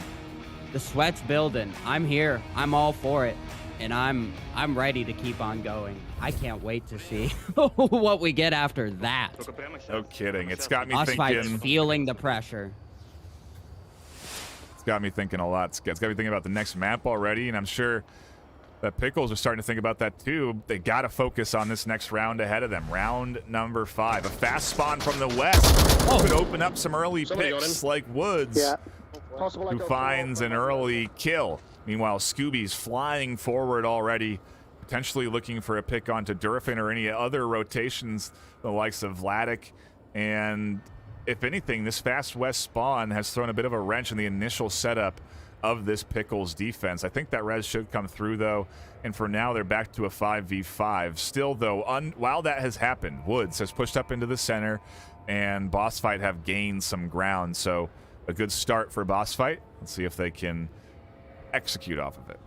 the sweat's building. I'm here. I'm all for it. And I'm ready to keep on going. I can't wait to see what we get after that. No kidding. It's got me Boss Fight's thinking. feeling the pressure. It's got me thinking a lot. It's got me thinking about the next map already, and I'm sure that Pickles are starting to think about that too. They got to focus on this next round ahead of them. Round number 5. A fast spawn from the west could open up some early picks like Woods, who finds an early kill. Meanwhile, Scooby's flying forward already, potentially looking for a pick onto Durfin or any other rotations, the likes of Vladik. And if anything, this fast west spawn has thrown a bit of a wrench in the initial setup of this Pickles defense. I think that res should come through, though, and for now they're back to a 5v5. Still, though, while that has happened, Woods has pushed up into the center, and Boss Fight have gained some ground, so a good start for Boss Fight. Let's see if they can execute off of it.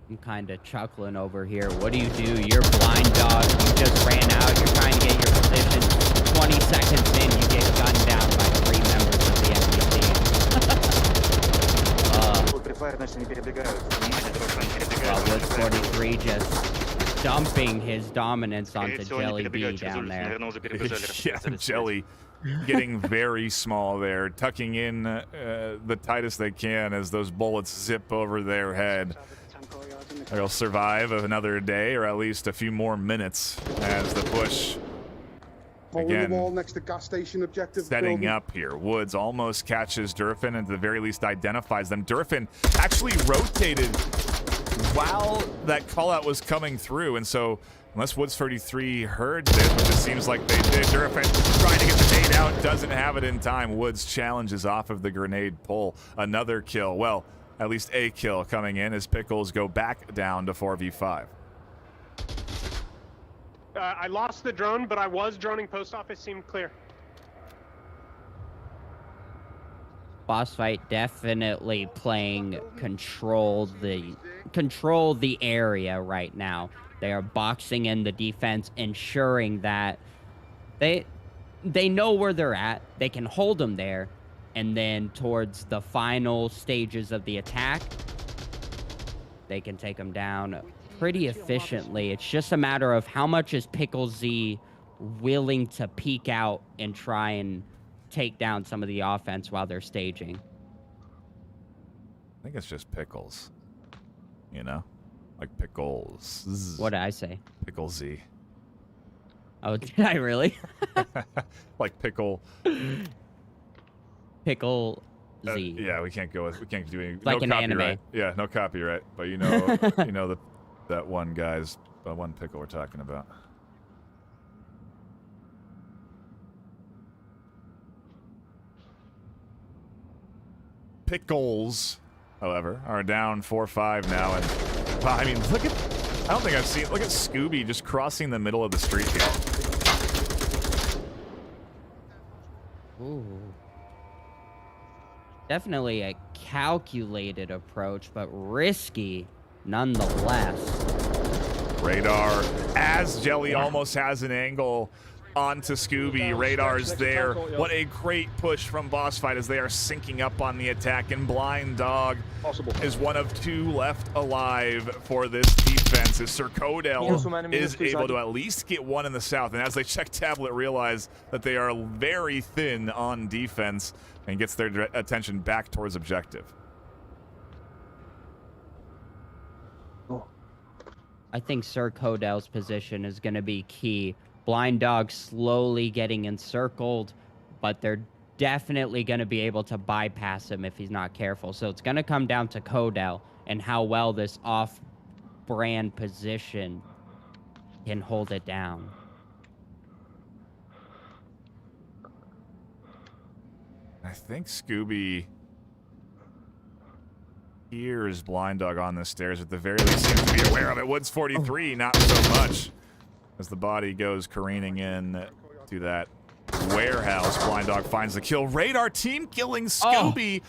I'm kind of chuckling over here. What do? You're Blind Dog. You just ran out. You're trying to get your position. 20 seconds in, you get gunned down by 3 members of the enemy team. Woods 43 just dumping his dominance onto Jelly B down there. Yeah, Jelly getting very small there, tucking in the tightest they can as those bullets zip over their head. They'll survive another day, or at least a few more minutes, as the push Hole in the Again, wall next to gas station objective. setting building. up here. Woods almost catches Durfin and at the very least identifies them. Durfin actually rotated while that call out was coming through, and so unless Woods 33 heard this, which it seems like they did, Durfin trying to get the nade out, doesn't have it in time. Woods challenges off of the grenade pull. Another kill. Well, at least a kill coming in as Pickles go back down to 4v5. I lost the drone, but I was droning post office. Seemed clear. Boss fight definitely playing control the area right now. They are boxing in the defense, ensuring that they know where they're at. They can hold them there, and then towards the final stages of the attack, they can take them down pretty efficiently. It's just a matter of how much is Pickle Z willing to peek out and try and take down some of the offense while they're staging. I think it's just Pickles. You know? Like Pickles. Zzz. What did I say? Pickle Z. Oh, did I really? Like Pickle. Pickle Z. Yeah, we can't do any. Like no an copyright. anime. Yeah, no copyright. But you know, that one guy's one pickle we're talking about. Pickles, however, are down 4-5 now, and I mean, look at. I don't think I've seen. Look at Scooby just crossing the middle of the street here. Ooh. Definitely a calculated approach, but risky nonetheless. Radar, as Jelly almost has an angle onto Scooby. Radar's there. What a great push from Boss Fight as they are syncing up on the attack, and Blind Dog is one of two left alive for this defense as Sir Codell is able to at least get one in the south, and as they check tablet realize that they are very thin on defense and gets their attention back towards objective. I think Sir Codell's position is going to be key. Blind Dog slowly getting encircled, but they're definitely going to be able to bypass him if he's not careful. So it's going to come down to Codell and how well this off-brand position can hold it down. I think Scooby hears Blind Dog on the stairs, at the very least seems to be aware of it. Woods 43, not so much. As the body goes careening in to that warehouse, Blind Dog finds the kill. Radar team killing Scooby,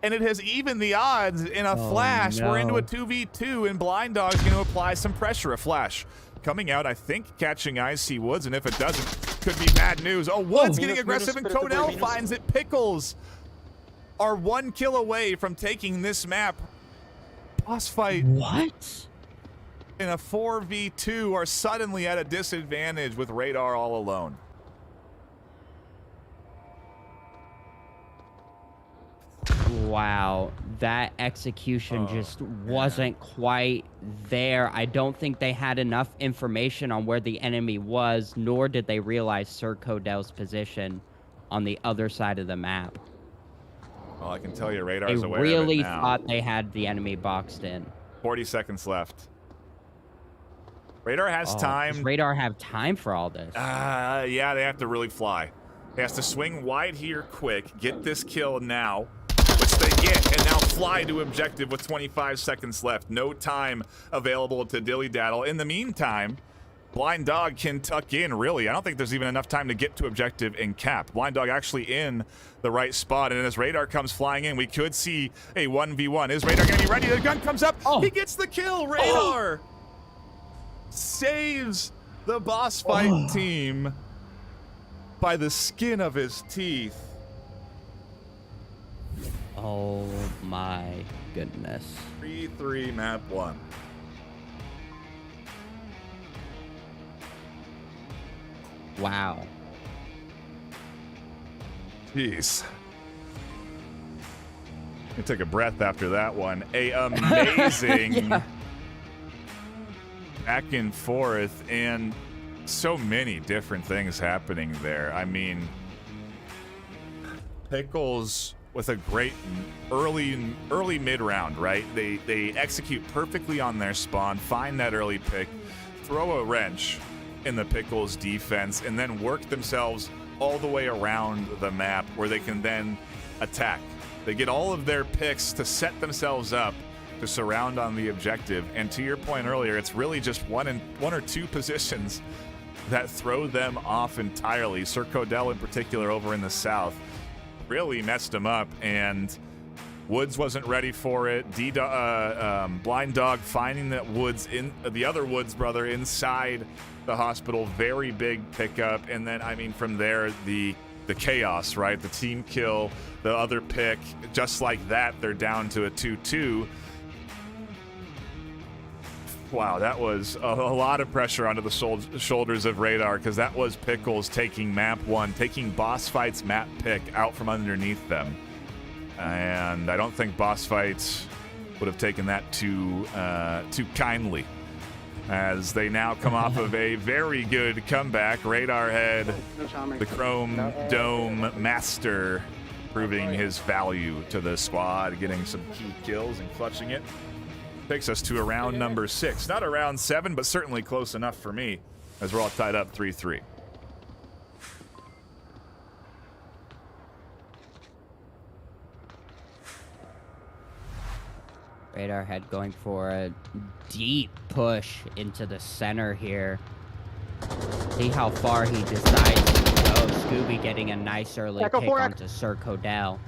and it has evened the odds in a flash. No. We're into a 2v2, and Blind Dog's going to apply some pressure. A flash coming out, I think, catching Icy Woods, and if it doesn't, could be bad news. Oh, Woods getting aggressive, and Codell finds it. Pickles are 1 kill away from taking this map. Boss Fight. What? In a 4v2 are suddenly at a disadvantage with Radar all alone. Wow, that execution just wasn't quite there. I don't think they had enough information on where the enemy was, nor did they realize Sir Codell's position on the other side of the map. Well, I can tell you Radar's They aware of really it now. thought they had the enemy boxed in. 40 seconds left. Radar has Does time. Radar have time for all this? Yeah, they have to really fly. He has to swing wide here quick, get this kill now, which they get, and now fly to objective with 25 seconds left. No time available to dilly-daddle. In the meantime, Blind Dog can tuck in, really. I don't think there's even enough time to get to objective and cap. Blind Dog actually in the right spot, and as Radar comes flying in, we could see a 1v1. Is Radar going to be ready? The gun comes up. He gets the kill. Radar saves the Boss Fight team by the skin of his teeth. Oh my goodness. 3-3 map 1. Wow. Jeez. I took a breath after that one. A amazing back and forth, and so many different things happening there. I mean, Pickles with a great early mid round, right? They execute perfectly on their spawn, find that early pick, throw a wrench in the Pickles defense, and then work themselves all the way around the map where they can then attack. They get all of their picks to set themselves up to surround on the objective. And to your point earlier, it's really just one or two positions that throw them off entirely. Sir Codell in particular over in the south really messed him up, and Woods wasn't ready for it. Blind Dog finding that Woods in the other Woods brother inside the hospital, very big pickup. And then, I mean, from there, the chaos, right? The team kill, the other pick, just like that, they're down to a 2-2. Wow, that was a lot of pressure onto the shoulders of Radar, because that was Pickles taking map 1, taking Boss Fight's map pick out from underneath them. And I don't think Boss Fights would have taken that too kindly, as they now come off of a very good comeback. Radar Head, the Chrome Dome Master, proving his value to the squad, getting some key kills and clutching it. Takes us to round number 6. Not a round 7, but certainly close enough for me, as we're all tied up 3-3. Radar Head going for a deep push into the center here. See how far he decides to go. Scooby getting a nice early pick onto Sir Codell.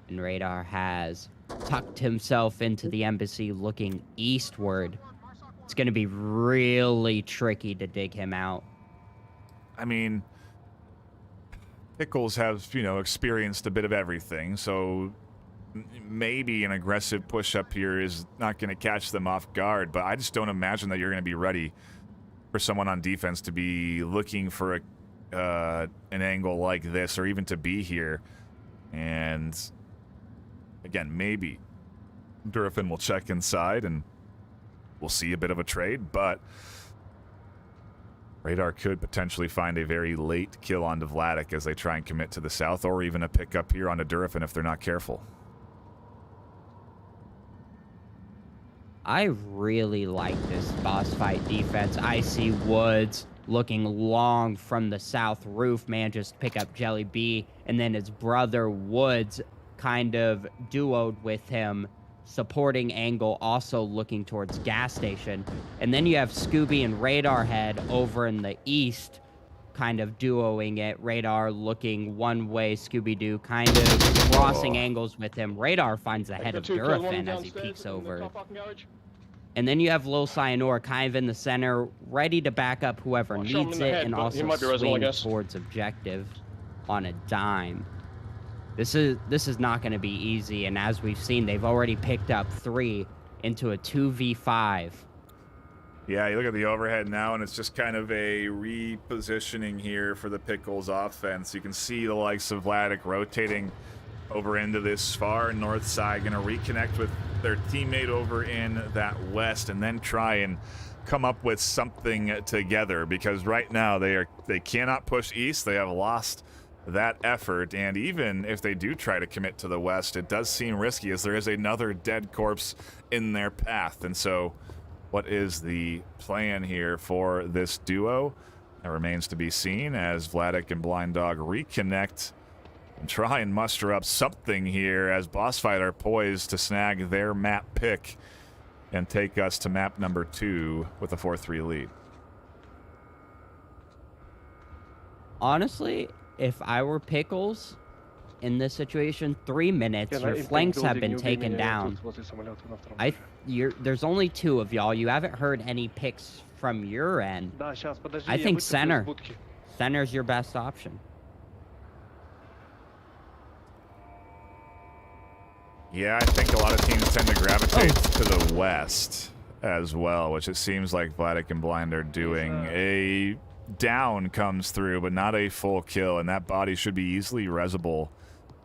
And Radar has tucked himself into the embassy looking eastward. It's going to be really tricky to dig him out. I mean, Pickles have, experienced a bit of everything, so maybe an aggressive push-up here is not going to catch them off guard, but I just don't imagine that you're going to be ready for someone on defense to be looking for an angle like this, or even to be here. And again, maybe Durafin will check inside and we'll see a bit of a trade, but Radar could potentially find a very late kill onto Vladik as they try and commit to the south, or even a pickup here onto Durafin if they're not careful. I really like this boss fight defense. I see Woods looking long from the south roof, man, just pick up Jelly B, and then his brother Woods kind of duoed with him, supporting angle, also looking towards gas station. And then you have Scooby and Radar Head over in the east, kind of duoing it. Radar looking one way, Scooby-Doo kind of crossing angles with him. Radar finds the head of Durafin as he peeks over. And then you have Lil Cyanor kind of in the center, ready to back up whoever needs it, and also swing towards objective on a dime. This is not going to be easy, and as we've seen, they've already picked up 3 into a 2v5. Yeah, you look at the overhead now, and it's just kind of a repositioning here for the Pickles offense. You can see the likes of Vladik rotating over into this far north side, going to reconnect with their teammate over in that west, and then try and come up with something together, because right now they cannot push east. They have lost that effort, and even if they do try to commit to the west, it does seem risky, as there is another dead corpse in their path. And so what is the plan here for this duo? It remains to be seen, as Vladik and Blind Dog reconnect and try and muster up something here, as Boss Fight are poised to snag their map pick and take us to map number 2 with a 4-3 lead. Honestly, if I were Pickles in this situation, 3 minutes, your flanks have been taken down. There's only 2 of y'all. You haven't heard any picks from your end. I think center. Center's your best option. Yeah, I think a lot of teams tend to gravitate to the west as well, which it seems like Vladik and Blind are doing. A down comes through, but not a full kill, and that body should be easily resable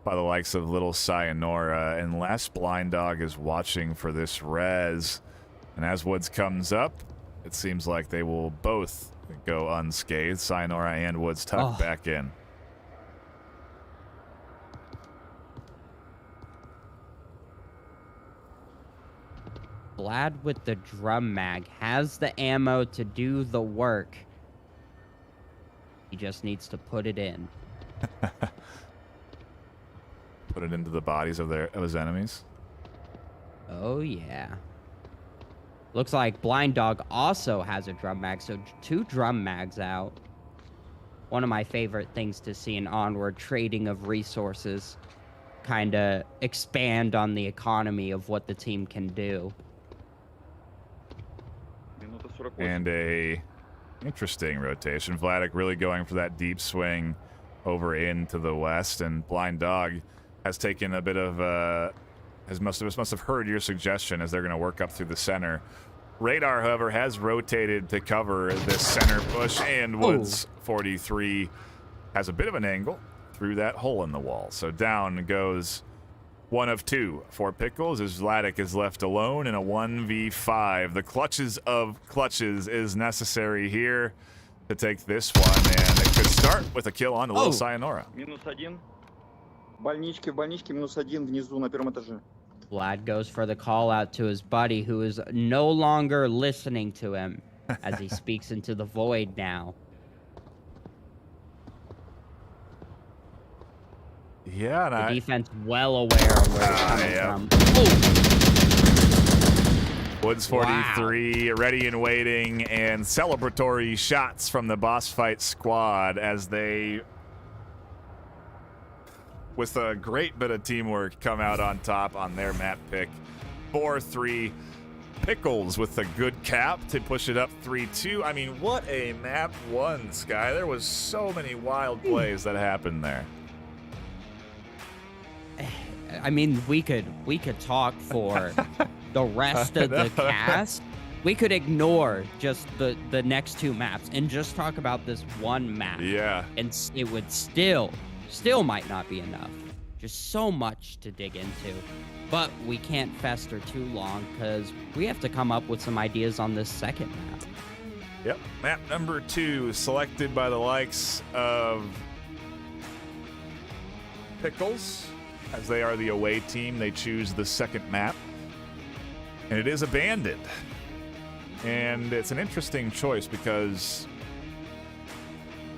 by the likes of Little Cyanora, unless Blind Dog is watching for this res. And as Woods comes up, it seems like they will both go unscathed. Sayonara and Woods tucked back in. Vlad with the drum mag has the ammo to do the work. He just needs to put it in. Put it into the bodies of his enemies. Oh, yeah. Looks like Blind Dog also has a drum mag, so 2 drum mags out. One of my favorite things to see in Onward, trading of resources. Kind of expand on the economy of what the team can do. And a interesting rotation. Vladik really going for that deep swing over into the west, and Blind Dog has taken a bit of must have heard your suggestion as they're going to work up through the center. Radar, however, has rotated to cover this center push, and Woods 43 has a bit of an angle through that hole in the wall. So down goes one of 2 for Pickles as Vladik is left alone in a 1v5. The clutches of clutches is necessary here to take this one, and it could start with a kill on the little Sayonara. -1. В больничке -1 внизу на первом этаже. Vlad goes for the call out to his buddy, who is no longer listening to him as he speaks into the void now. Yeah, The defense well aware of where it's coming from. Woods 43 ready and waiting, and celebratory shots from the boss fight squad as they, with a great bit of teamwork, come out on top on their map pick. 4-3. Pickles with a good cap to push it up 3-2. I mean, what a map 1, Sky. There was so many wild plays that happened there. I mean, we could talk for the rest of the cast. We could ignore just the next 2 maps and just talk about this one map. Yeah. And it would still might not be enough. Just so much to dig into. But we can't fester too long because we have to come up with some ideas on this second map. Yep. Map number 2 selected by the likes of Pickles. As they are the away team, they choose the second map. And it is abandoned. And it's an interesting choice because,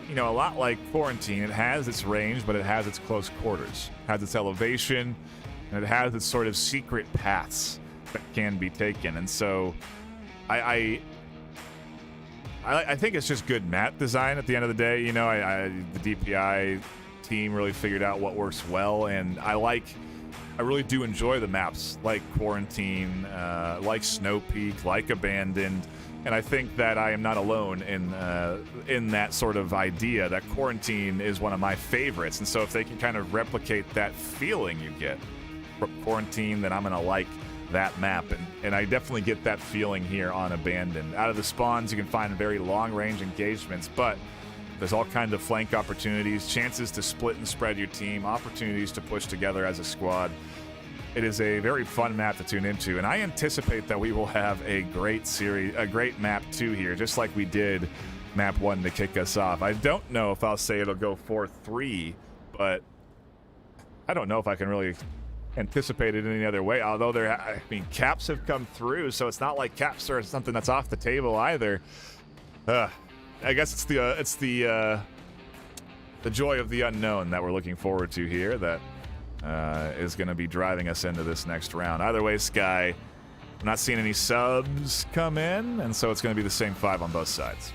you know, a lot like Quarantine, it has its range, but it has its close quarters. It has its elevation, and it has its sort of secret paths that can be taken. And so I think it's just good map design at the end of the day. You know, the DPI team really figured out what works well, and I really do enjoy the maps like Quarantine, like Snow Peak, like Abandoned, and I think that I am not alone in that sort of idea that Quarantine is one of my favorites. And so if they can kind of replicate that feeling you get from Quarantine, then I'm gonna like that map, and I definitely get that feeling here on Abandoned. Out of the spawns, you can find very long-range engagements, but there's all kinds of flank opportunities, chances to split and spread your team, opportunities to push together as a squad. It is a very fun map to tune into, and I anticipate that we will have a great map 2 here, just like we did map 1 to kick us off. I don't know if I'll say it'll go 4-3, but I don't know if I can really anticipate it any other way. Although caps have come through, so it's not like caps are something that's off the table either. I guess it's the joy of the unknown that we're looking forward to here that is going to be driving us into this next round. Either way, Sky, I'm not seeing any subs come in, and so it's going to be the same 5 on both sides.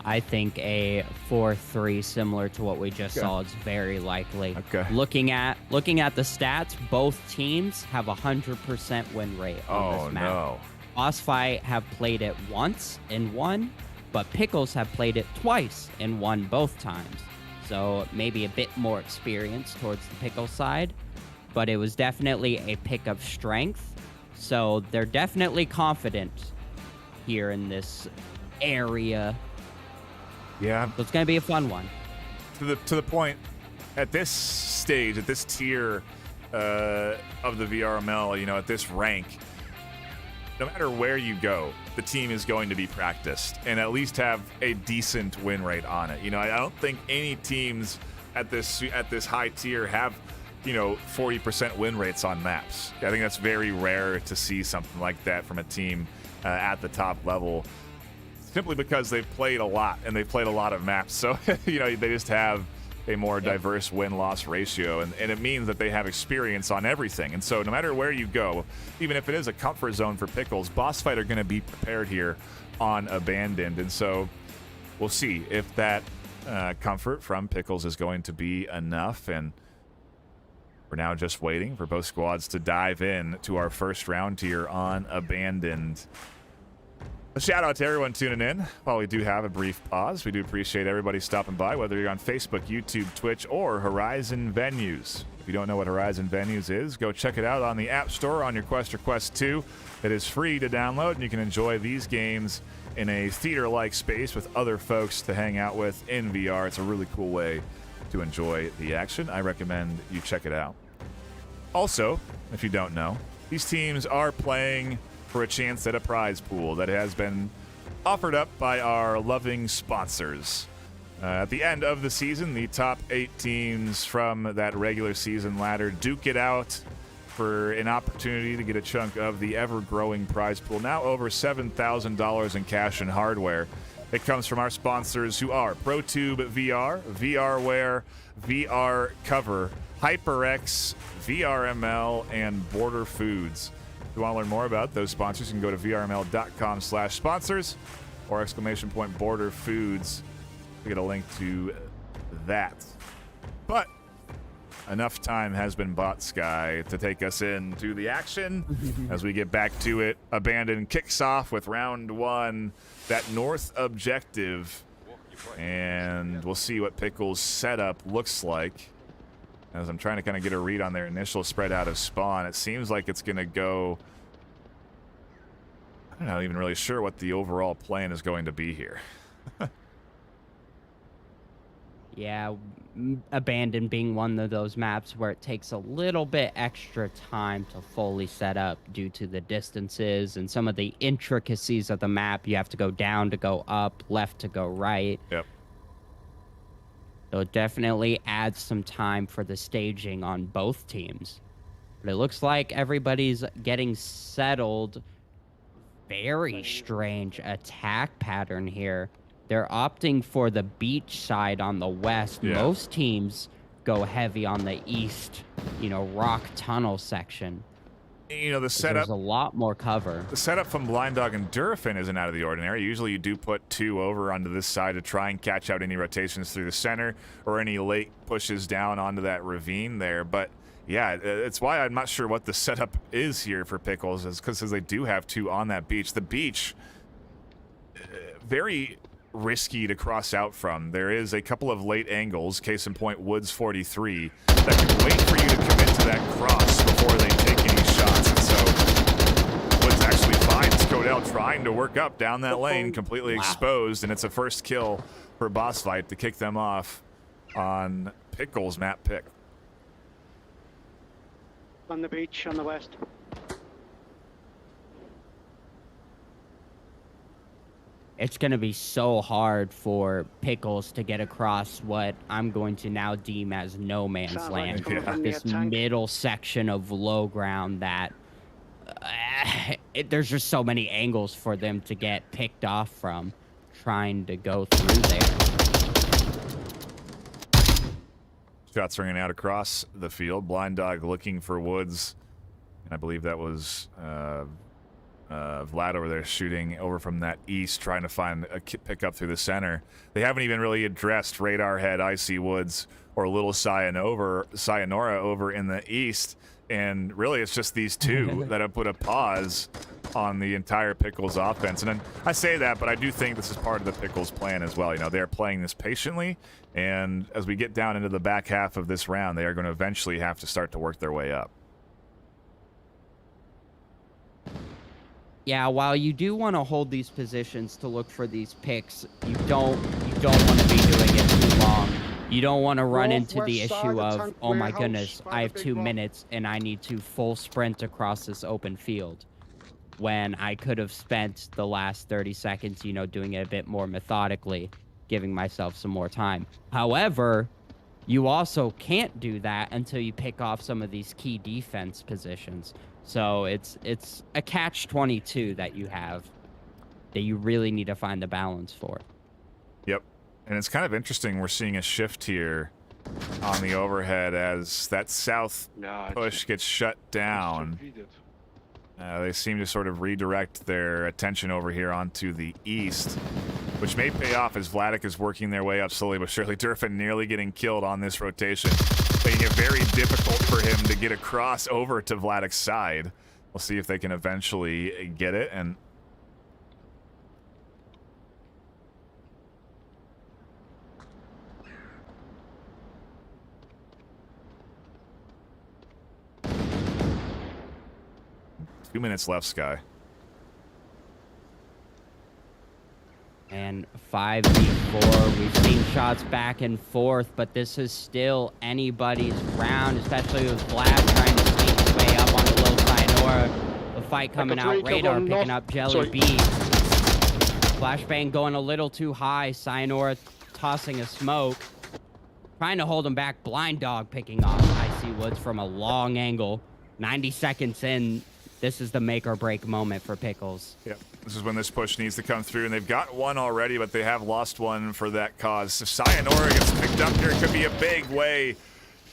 I think a 4-3 similar to what we just saw is very likely. Okay. Looking at the stats, both teams have 100% win rate on this map. No. Boss Fight have played it once and won, but Pickles have played it twice and won both times. So maybe a bit more experience towards the Pickle side, but it was definitely a pick of strength. So they're definitely confident here in this area. Yeah. So it's going to be a fun one. To the point, at this stage, at this tier of the VRML, you know, at this rank, no matter where you go, the team is going to be practiced and at least have a decent win rate on it. You know, I don't think any teams at this high tier have, you know, 40% win rates on maps. I think that's very rare to see something like that from a team at the top level, simply because they've played a lot and they've played a lot of maps. So, you know, they just have a more diverse win-loss ratio, and it means that they have experience on everything. And so no matter where you go, even if it is a comfort zone for Pickles, boss fight are going to be prepared here on Abandoned. And so we'll see if that comfort from Pickles is going to be enough. And we're now just waiting for both squads to dive in to our first round here on Abandoned. A shout out to everyone tuning in. While we do have a brief pause, we do appreciate everybody stopping by, whether you're on Facebook, YouTube, Twitch, or Horizon Venues. If you don't know what Horizon Venues is, go check it out on the App Store on your Quest or Quest 2. It is free to download, and you can enjoy these games in a theater-like space with other folks to hang out with in VR. It's a really cool way to enjoy the action. I recommend you check it out. Also, if you don't know, these teams are playing for a chance at a prize pool that has been offered up by our loving sponsors. At the end of the season, the top 8 teams from that regular season ladder duke it out for an opportunity to get a chunk of the ever-growing prize pool, now over $7,000 in cash and hardware. It comes from our sponsors, who are ProTube VR, VRware, VR Cover, HyperX, VRML, and Border Foods. If you want to learn more about those sponsors, you can go to vrml.com/sponsors or !Border Foods to get a link to that. But enough time has been bought, Sky, to take us into the action as we get back to it. Abandoned kicks off with round 1, that north objective, and we'll see what Pickles' setup looks like. As I'm trying to kind of get a read on their initial spread out of spawn, it seems like it's going to go... I'm not even really sure what the overall plan is going to be here. Yeah, Abandoned being one of those maps where it takes a little bit extra time to fully set up due to the distances and some of the intricacies of the map. You have to go down to go up, left to go right. Yep. So it definitely adds some time for the staging on both teams. But it looks like everybody's getting settled. Very strange attack pattern here. They're opting for the beach side on the west. Yeah. Most teams go heavy on the east, you know, rock tunnel section. You know, the setup... There's a lot more cover. The setup from Blind Dog and Durafin isn't out of the ordinary. Usually you do put 2 over onto this side to try and catch out any rotations through the center or any late pushes down onto that ravine there. But yeah, it's why I'm not sure what the setup is here for Pickles, is because they do have 2 on that beach. The beach, very risky to cross out from. There is a couple of late angles, case in point Woods 43, that can wait for you to commit to that cross before they take any shots. And so Woods actually finds Codell trying to work up down that lane, completely exposed, and it's a first kill for Boss Fight to kick them off on Pickles' map pick. On the beach on the west. It's going to be so hard for Pickles to get across what I'm going to now deem as no man's Sounds like land. it's coming from the This tank. middle section of low ground that there's just so many angles for them to get picked off from trying to go through there. Shots ringing out across the field. Blind Dog looking for Woods. And I believe that was Vlad over there shooting over from that east, trying to find a pickup through the center. They haven't even really addressed Radar Head, Icy Woods, or Little Sayonara over in the east. And really, it's just these 2 that have put a pause on the entire Pickles offense. And then I say that, but I do think this is part of the Pickles plan as well. You know, they're playing this patiently, and as we get down into the back half of this round, they are going to eventually have to start to work their way up. Yeah, while you do want to hold these positions to look for these picks, you don't want to be doing it too long. You don't want to run into the issue of, oh my goodness, I have 2 minutes and I need to full sprint across this open field. when I could have spent the last 30 seconds, you know, doing it a bit more methodically, giving myself some more time. However, you also can't do that until you pick off some of these key defense positions. So it's a catch-22 that you have that you really need to find the balance for. Yep. And it's kind of interesting. We're seeing a shift here on the overhead as that south push gets shut down. They seem to sort of redirect their attention over here onto the east, which may pay off as Vladik is working their way up slowly but surely. Durfin nearly getting killed on this rotation, making it very difficult for him to get across over to Vladik's side. We'll see if they can eventually get it. And Two minutes left, Sky. And 5v4, we've seen shots back and forth, but this is still anybody's round, especially with Vlad trying to sneak his way up on the little Sayonara. The fight coming out, Radar picking up Jelly B. Flashbang going a little too high, Sayonara tossing a smoke. Trying to hold him back, Blind Dog picking off Icy Woods from a long angle. 90 seconds in. This is the make or break moment for Pickles. Yep. This is when this push needs to come through, and they've got one already, but they have lost one for that cause. If Sayonara gets picked up here, it could be a big way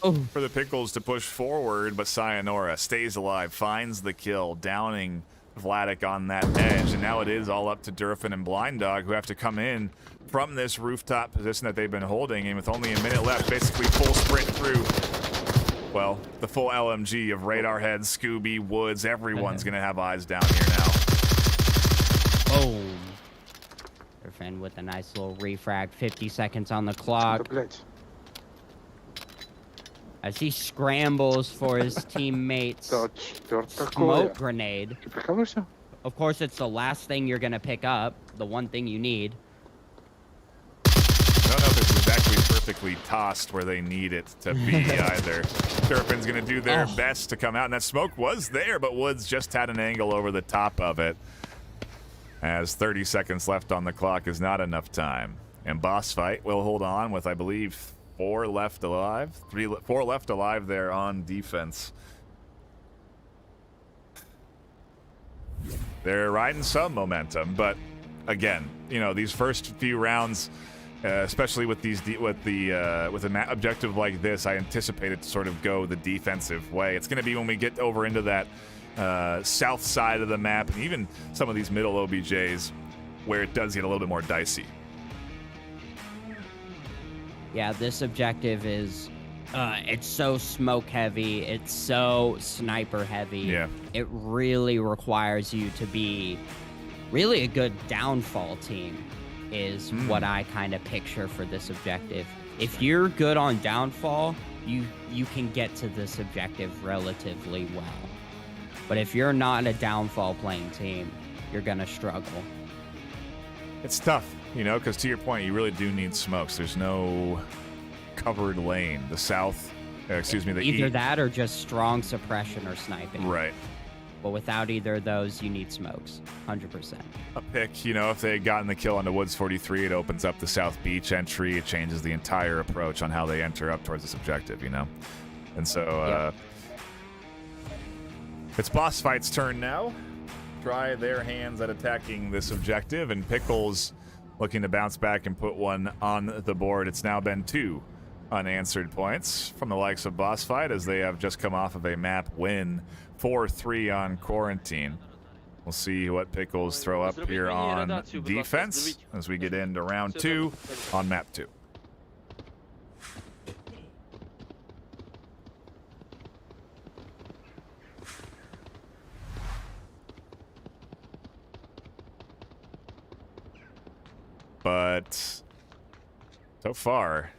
for the Pickles to push forward, but Sayonara stays alive, finds the kill, downing Vladik on that edge, and now it is all up to Durfin and Blind Dog, who have to come in from this rooftop position that they've been holding, and with only a minute left, basically full sprint through. Well, the full LMG of Radar Head, Scooby, Woods, everyone's going to have eyes down here now. Boom. Durfin with a nice little refrag, 50 seconds on the clock. As he scrambles for his teammates' smoke grenade. Of course, it's the last thing you're going to pick up, the one thing you need. I don't know if it's exactly perfectly tossed where they need it to be either. Durfin's going to do their best to come out, and that smoke was there, but Woods just had an angle over the top of it. As 30 seconds left on the clock is not enough time. And Boss Fight will hold on with, I believe, 4 left alive. 4 left alive there on defense. They're riding some momentum, but again, you know, these first few rounds, especially with these with an objective like this, I anticipate it to sort of go the defensive way. It's going to be when we get over into that south side of the map, and even some of these middle OBJs, where it does get a little bit more dicey. Yeah, this objective is, it's so smoke heavy, it's so sniper heavy. Yeah. It really requires you to be really a good downfall team. Is what I kind of picture for this objective. If you're good on downfall, you can get to this objective relatively well. But if you're not a downfall playing team, you're gonna struggle. It's tough, you know, because to your point, you really do need smokes. There's no covered lane. The south, excuse me, the east. Either that or just strong suppression or sniping. Right. But without either of those, you need smokes, 100%. A pick, you know, if they had gotten the kill on the Woods 43, it opens up the South Beach entry. It changes the entire approach on how they enter up towards this objective, you know? And so, it's Boss Fight's turn now. Try their hands at attacking this objective, and Pickles looking to bounce back and put one on the board. It's now been 2 unanswered points from the likes of Boss Fight, as they have just come off of a map win, 4-3 on Quarantine. We'll see what Pickles throw up here on defense as we get into round 2 on map 2. But so far,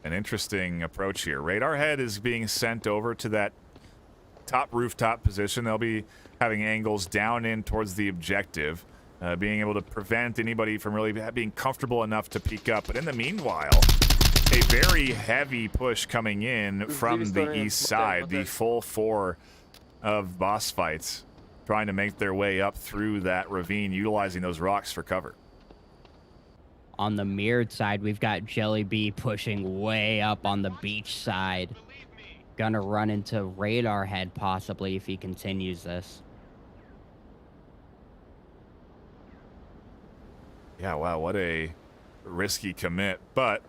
an interesting approach here. Radar Head is being sent over to that top rooftop position. They'll be having angles down in towards the objective, being able to prevent anybody from really being comfortable enough to peek up. But in the meanwhile, a very heavy push coming in from the east side. The full 4 of Boss Fights trying to make their way up through that ravine, utilizing those rocks for cover. On the mirrored side, we've got Jelly Bee pushing way up on the beach side. Gonna run into Radar Head possibly if he continues this. Yeah, wow, what a risky commit, but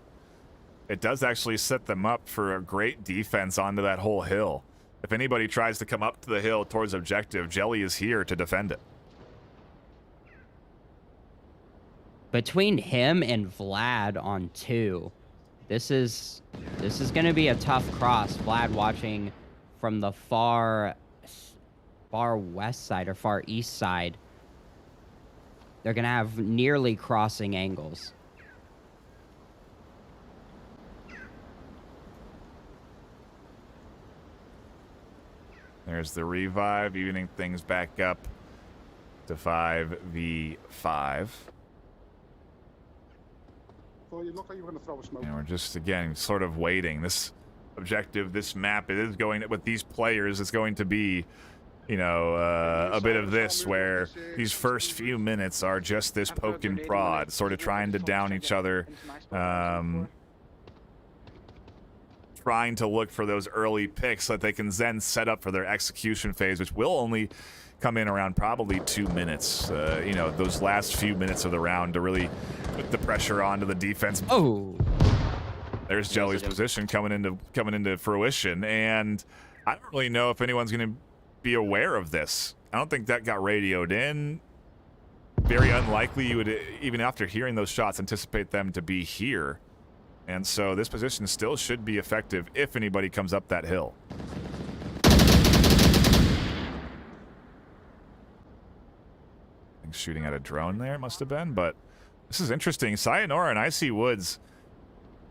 it does actually set them up for a great defense onto that whole hill. If anybody tries to come up to the hill towards objective, Jelly is here to defend it. Between him and Vlad on 2, this is going to be a tough cross. Vlad watching from the far west side or far east side. They're going to have nearly crossing angles. There's the revive, evening things back up to 5v5. Well, you look like you were going to throw a smoke. And we're just, again, sort of waiting. This objective, this map, it is going, with these players, it's going to be, you know, a bit of this, where these first few minutes are just this poke and prod, sort of trying to down each other, trying to look for those early picks so that they can then set up for their execution phase, which will only come in around probably 2 minutes. You know, those last few minutes of the round to really put the pressure onto the defense. Oh, there's Jelly's position coming into fruition, and I don't really know if anyone's going to be aware of this. I don't think that got radioed in. Very unlikely you would, even after hearing those shots, anticipate them to be here. And so this position still should be effective if anybody comes up that hill. I think shooting at a drone there must have been, but this is interesting. Sayonara and Icy Woods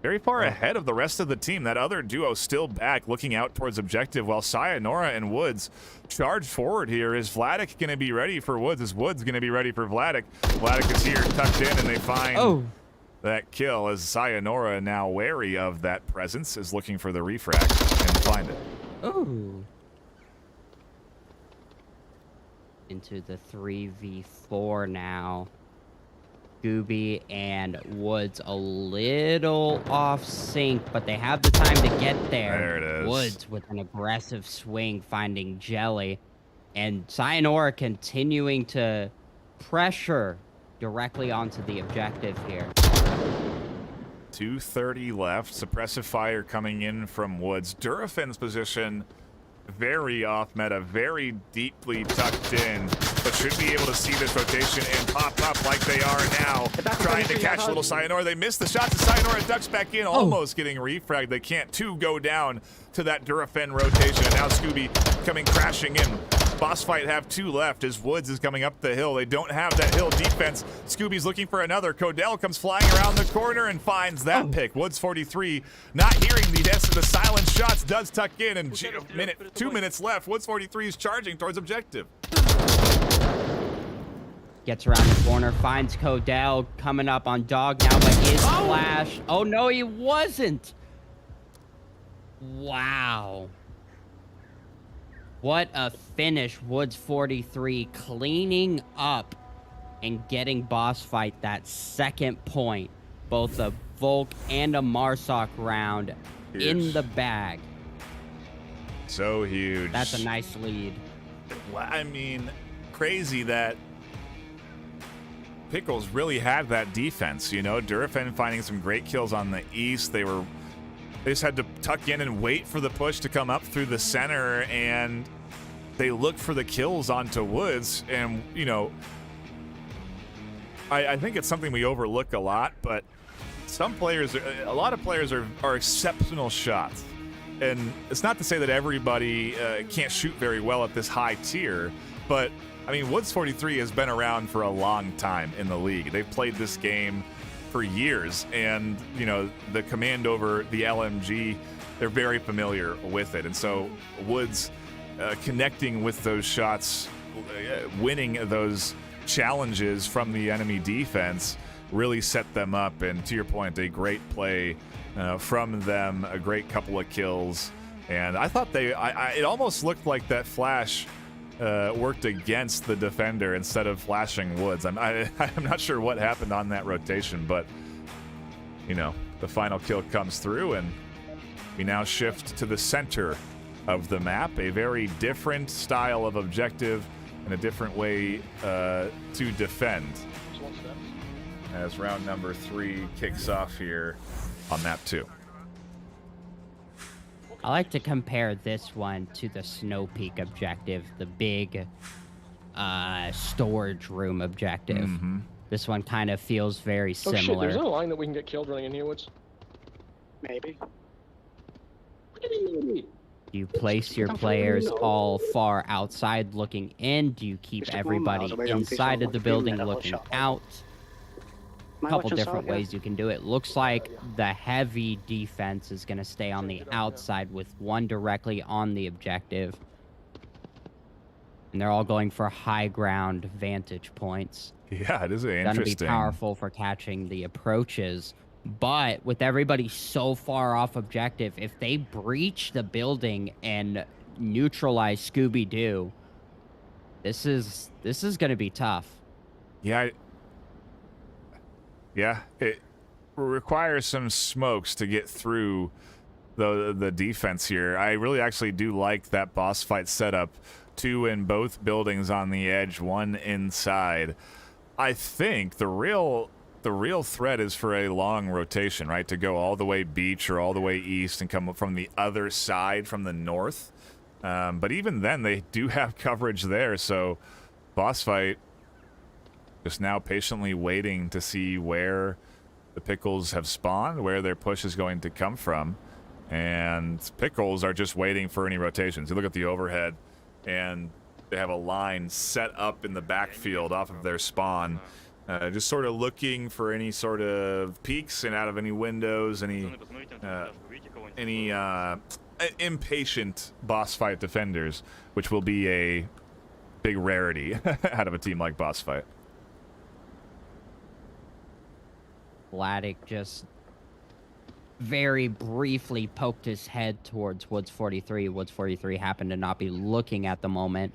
very far ahead of the rest of the team. That other duo still back, looking out towards objective, while Sayonara and Woods charge forward here. Is Vladik going to be ready for Woods? Is Woods going to be ready for Vladik? Vladik is here, tucked in, and they find that kill, as Sayonara, now wary of that presence, is looking for the refract and find it. Ooh. Into the 3v4 now. Gooby and Woods a little off sync, but they have the time to get there. There it is. Woods with an aggressive swing, finding Jelly. And Sayonara continuing to pressure directly onto the objective here. 2:30 left. Suppressive fire coming in from Woods. Durafen's position very off meta, very deeply tucked in, but should be able to see this rotation and pop up like they are now, trying to catch little Sayonara. They miss the shots, and Sayonara ducks back in, almost getting refragged. They can't. 2 go down to that Durafen rotation, and now Scooby coming crashing in. Boss fight have 2 left as Woods is coming up the hill. They don't have that hill defense. Scooby's looking for another. Codell comes flying around the corner and finds that pick. Woods 43, not hearing the silent shots, does tuck in, and 2 minutes left. Woods 43 is charging towards objective. Gets around the corner, finds Codell coming up on Dog now, but is flashed. Oh no, he wasn't. Wow. What a finish. Woods 43 cleaning up and getting boss fight that second point. Both a Volk and a Marsoc round in the bag. So huge. That's a nice lead. I mean, crazy that Pickles really had that defense, you know. Durafen finding some great kills on the east. They just had to tuck in and wait for the push to come up through the center, and they look for the kills onto Woods. And, you know, I think it's something we overlook a lot, but a lot of players are exceptional shots. And it's not to say that everybody can't shoot very well at this high tier, but I mean, Woods 43 has been around for a long time in the league. They've played this game for years, and, you know, the command over the LMG, they're very familiar with it. And so Woods connecting with those shots, winning those challenges from the enemy defense really set them up. And to your point, a great play from them, a great couple of kills. And I thought it almost looked like that flash worked against the defender instead of flashing Woods. I'm not sure what happened on that rotation, but you know, the final kill comes through, and we now shift to the center of the map. A very different style of objective and a different way to defend. As round number 3 kicks off here on map 2. I like to compare this one to the Snow Peak objective, the big storage room objective. This one kind of feels very Oh shit, similar. there's no line that we can get killed running in here, Woods. Maybe. Do you place your players all far outside looking in? Do you keep everybody inside of the building looking out? A couple different ways you can do it. Looks like the heavy defense is going to stay on the outside with one directly on the objective. And they're all going for high ground vantage points. Yeah, it is interesting. Going to be powerful for catching the approaches. But with everybody so far off objective, if they breach the building and neutralize Scooby-Doo, this is going to be tough. Yeah, it requires some smokes to get through the defense here. I really actually do like that boss fight setup. 2 in both buildings on the edge, 1 inside. I think the real threat is for a long rotation, right? To go all the way beach or all the way east and come from the other side from the north. But even then, they do have coverage there. So boss fight just now patiently waiting to see where the Pickles have spawned, where their push is going to come from. And Pickles are just waiting for any rotations. You look at the overhead, and they have a line set up in the backfield off of their spawn. Just sort of looking for any sort of peeks and out of any windows, any impatient boss fight defenders, which will be a big rarity out of a team like boss fight. Vladik just very briefly poked his head towards Woods 43. Woods 43 happened to not be looking at the moment.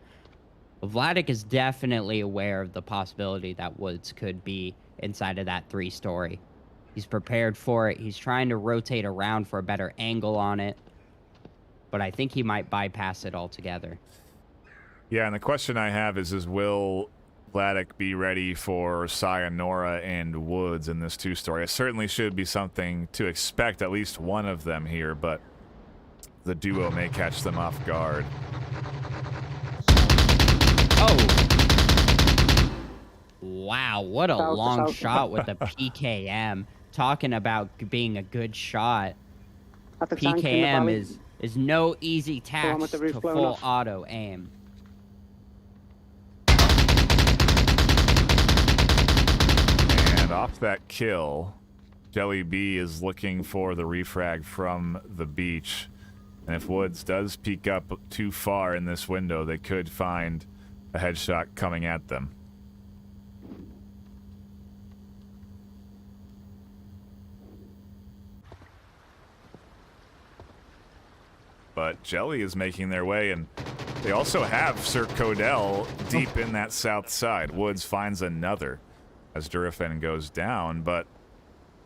Vladik is definitely aware of the possibility that Woods could be inside of that 3-story. He's prepared for it. He's trying to rotate around for a better angle on it. But I think he might bypass it altogether. Yeah, and the question I have is will Vladik be ready for Sayonara and Woods in this 2-story? It certainly should be something to expect, at least one of them here, but the duo may catch them off guard. Oh! Wow, what a long shot with the PKM. Talking about being a good shot. PKM is no easy task to full auto aim. And off that kill, Jelly B is looking for the refrag from the beach. And if Woods does peek up too far in this window, they could find a headshot coming at them. But Jelly is making their way, and they also have Sir Codell deep in that south side. Woods finds another as Durafen goes down, but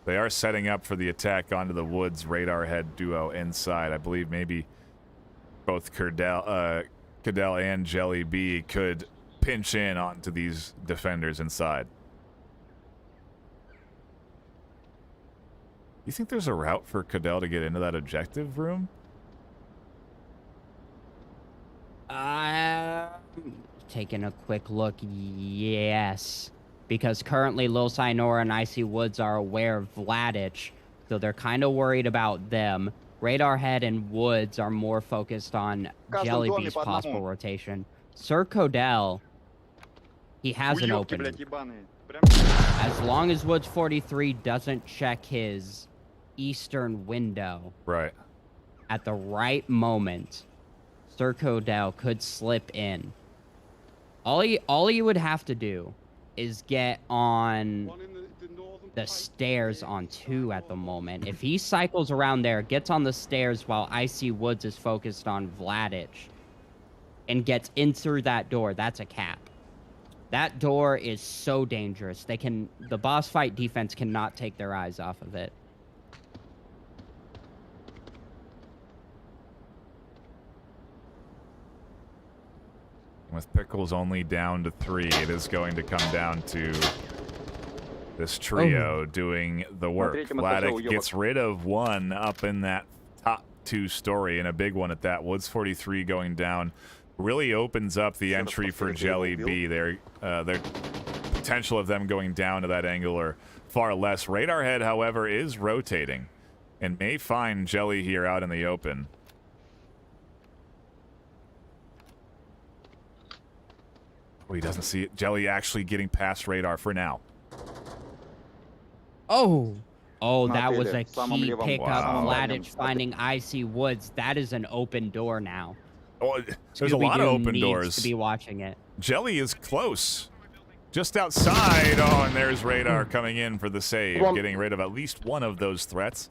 they are setting up for the attack onto the Woods radar head duo inside. I believe maybe both Cadell and Jelly B could pinch in onto these defenders inside. You think there's a route for Cadell to get into that objective room? Taking a quick look, yes. Because currently Lil Sinora and Icy Woods are aware of Vladik, so they're kind of worried about them. Radarhead and Woods are more focused on Jellybee's possible rotation. Sir Codell, he has an opening. As long as Woods 43 doesn't check his eastern window right at the right moment, Sir Codell could slip in. All he would have to do is get on the stairs on 2 at the moment. If he cycles around there, gets on the stairs while Icy Woods is focused on Vladik, and gets in through that door, that's a cap. That door is so dangerous. The boss fight defense cannot take their eyes off of it. With Pickles only down to 3, it is going to come down to this trio doing the work. Vladik gets rid of one up in that top 2 story, and a big one at that. Woods 43 going down really opens up the entry for Jelly B. Their potential of them going down to that angle are far less. Radar Head, however, is rotating and may find Jelly here out in the open. Oh, he doesn't see it. Jelly actually getting past Radar for now. Oh, that was a key pickup. Wow. Vladic finding Icy Woods. That is an open door now. Oh, there's a lot of open needs doors. To be watching it. Jelly is close. Just outside. Oh, and there's Radar coming in for the save, getting rid of at least one of those threats.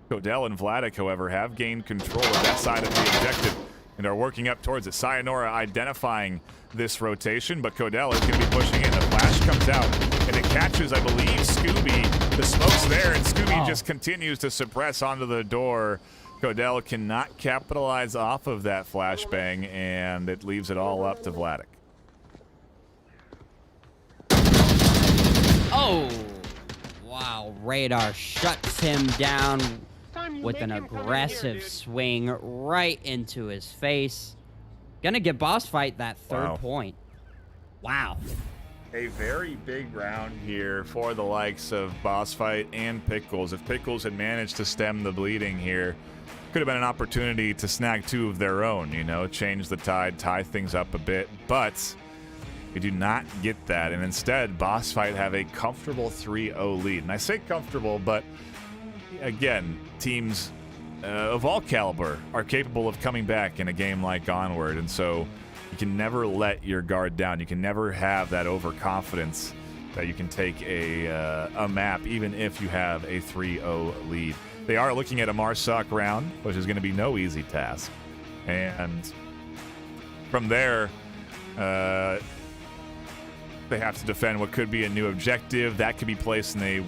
Codell and Vladic, however, have gained control of that side of the objective and are working up towards it. Sayonara identifying this rotation, but Codell is going to be pushing in. The flash comes out, and it catches, I believe, Scooby. The smoke's there, and Scooby just continues to suppress onto the door. Codell cannot capitalize off of that flashbang, and it leaves it all up to Vladic. Oh, wow. Radar shuts him down with an aggressive swing right into his face. Gonna get boss fight that third point. Wow. A very big round here for the likes of Boss Fight and Pickles. If Pickles had managed to stem the bleeding here, could have been an opportunity to snag 2 of their own, you know, change the tide, tie things up a bit, but we do not get that. And instead, Boss Fight have a comfortable 3-0 lead. And I say comfortable, but again, teams of all caliber are capable of coming back in a game like Onward, and so you can never let your guard down. You can never have that overconfidence that you can take a map, even if you have a 3-0 lead. They are looking at a Marsoc round, which is going to be no easy task. And from there, they have to defend what could be a new objective. That could be placed in a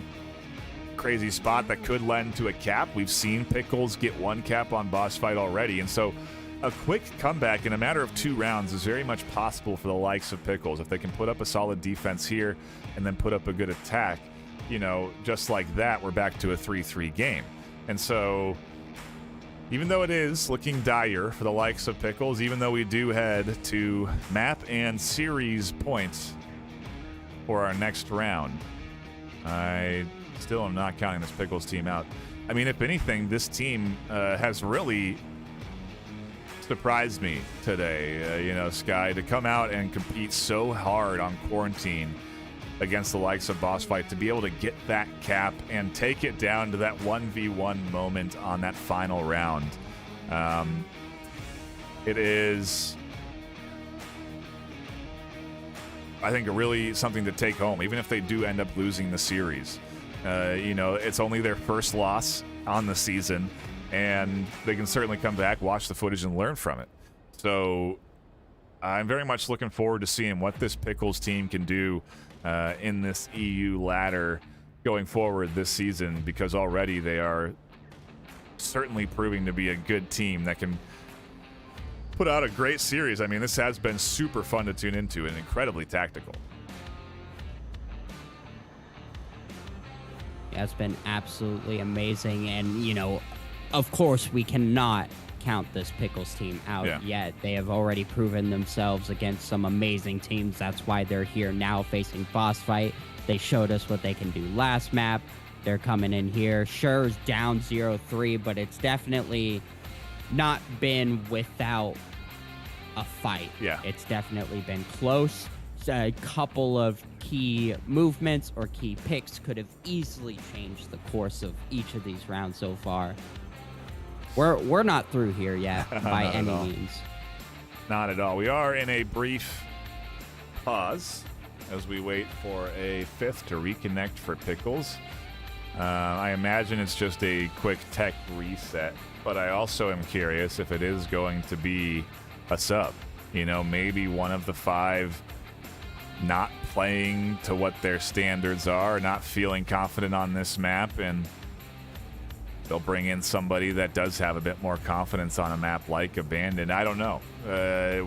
crazy spot that could lend to a cap. We've seen Pickles get 1 cap on Boss Fight already, and so a quick comeback in a matter of 2 rounds is very much possible for the likes of Pickles. If they can put up a solid defense here and then put up a good attack, you know, just like that, we're back to a 3-3 game. And so even though it is looking dire for the likes of Pickles, even though we do head to map and series points for our next round, I still am not counting this Pickles team out. I mean, if anything, this team has really surprised me today, you know, Sky, to come out and compete so hard on Quarantine against the likes of Boss Fight, to be able to get that cap and take it down to that 1v1 moment on that final round. It is, I think, really something to take home, even if they do end up losing the series. You know, it's only their first loss on the season, and they can certainly come back, watch the footage, and learn from it. So I'm very much looking forward to seeing what this Pickles team can do in this EU ladder going forward this season, because already they are certainly proving to be a good team that can put out a great series. I mean, this has been super fun to tune into and incredibly tactical. Yeah, it's been absolutely amazing, and, you know, of course, we cannot count this Pickles team out yet. They have already proven themselves against some amazing teams. That's why they're here now facing Boss Fight. They showed us what they can do last map. They're coming in here. Sure, it's down 0-3, but it's definitely not been without a fight. Yeah. It's definitely been close. A couple of key movements or key picks could have easily changed the course of each of these rounds so far. We're not through here yet by any means. Not at all. We are in a brief pause as we wait for a fifth to reconnect for Pickles. I imagine it's just a quick tech reset, but I also am curious if it is going to be a sub. You know, maybe one of the 5 not playing to what their standards are, not feeling confident on this map, and they'll bring in somebody that does have a bit more confidence on a map like Abandoned. I don't know.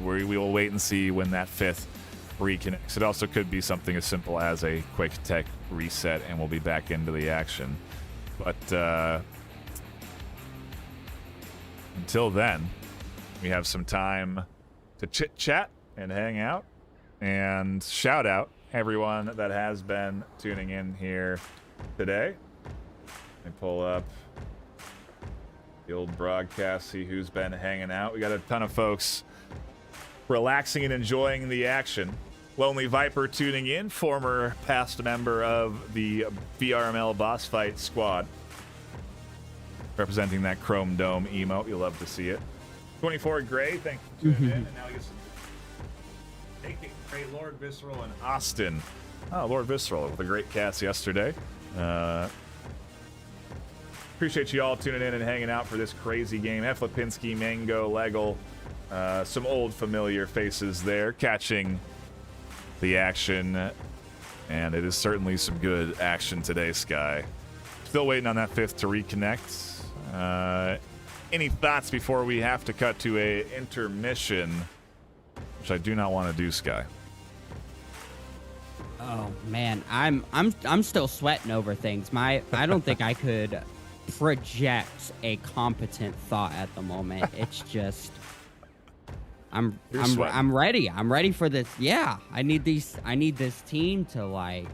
We will wait and see when that 5th reconnects. It also could be something as simple as a quick tech reset and we'll be back into the action. But until then, we have some time to chit chat and hang out and shout out everyone that has been tuning in here today. Let me pull up the old broadcast, see who's been hanging out. We got a ton of folks relaxing and enjoying the action. Lonely Viper tuning in, former past member of the VRML boss fight squad. Representing that Chrome Dome emote. You'll love to see it. 24 Gray, thank you for tuning in. And now we get some Naked Gray, Lord Visceral, and Austin. Oh, Lord Visceral with a great cast yesterday. Appreciate you all tuning in and hanging out for this crazy game. Eflipinski, Mango, Leggle, some old familiar faces there catching the action. And it is certainly some good action today, Sky. Still waiting on that 5th to reconnect. Any thoughts before we have to cut to a intermission, which I do not want to do, Sky? Oh man, I'm still sweating over things. I don't think I could project a competent thought at the moment. It's just I'm ready. I'm ready for this. Yeah, I need this team to like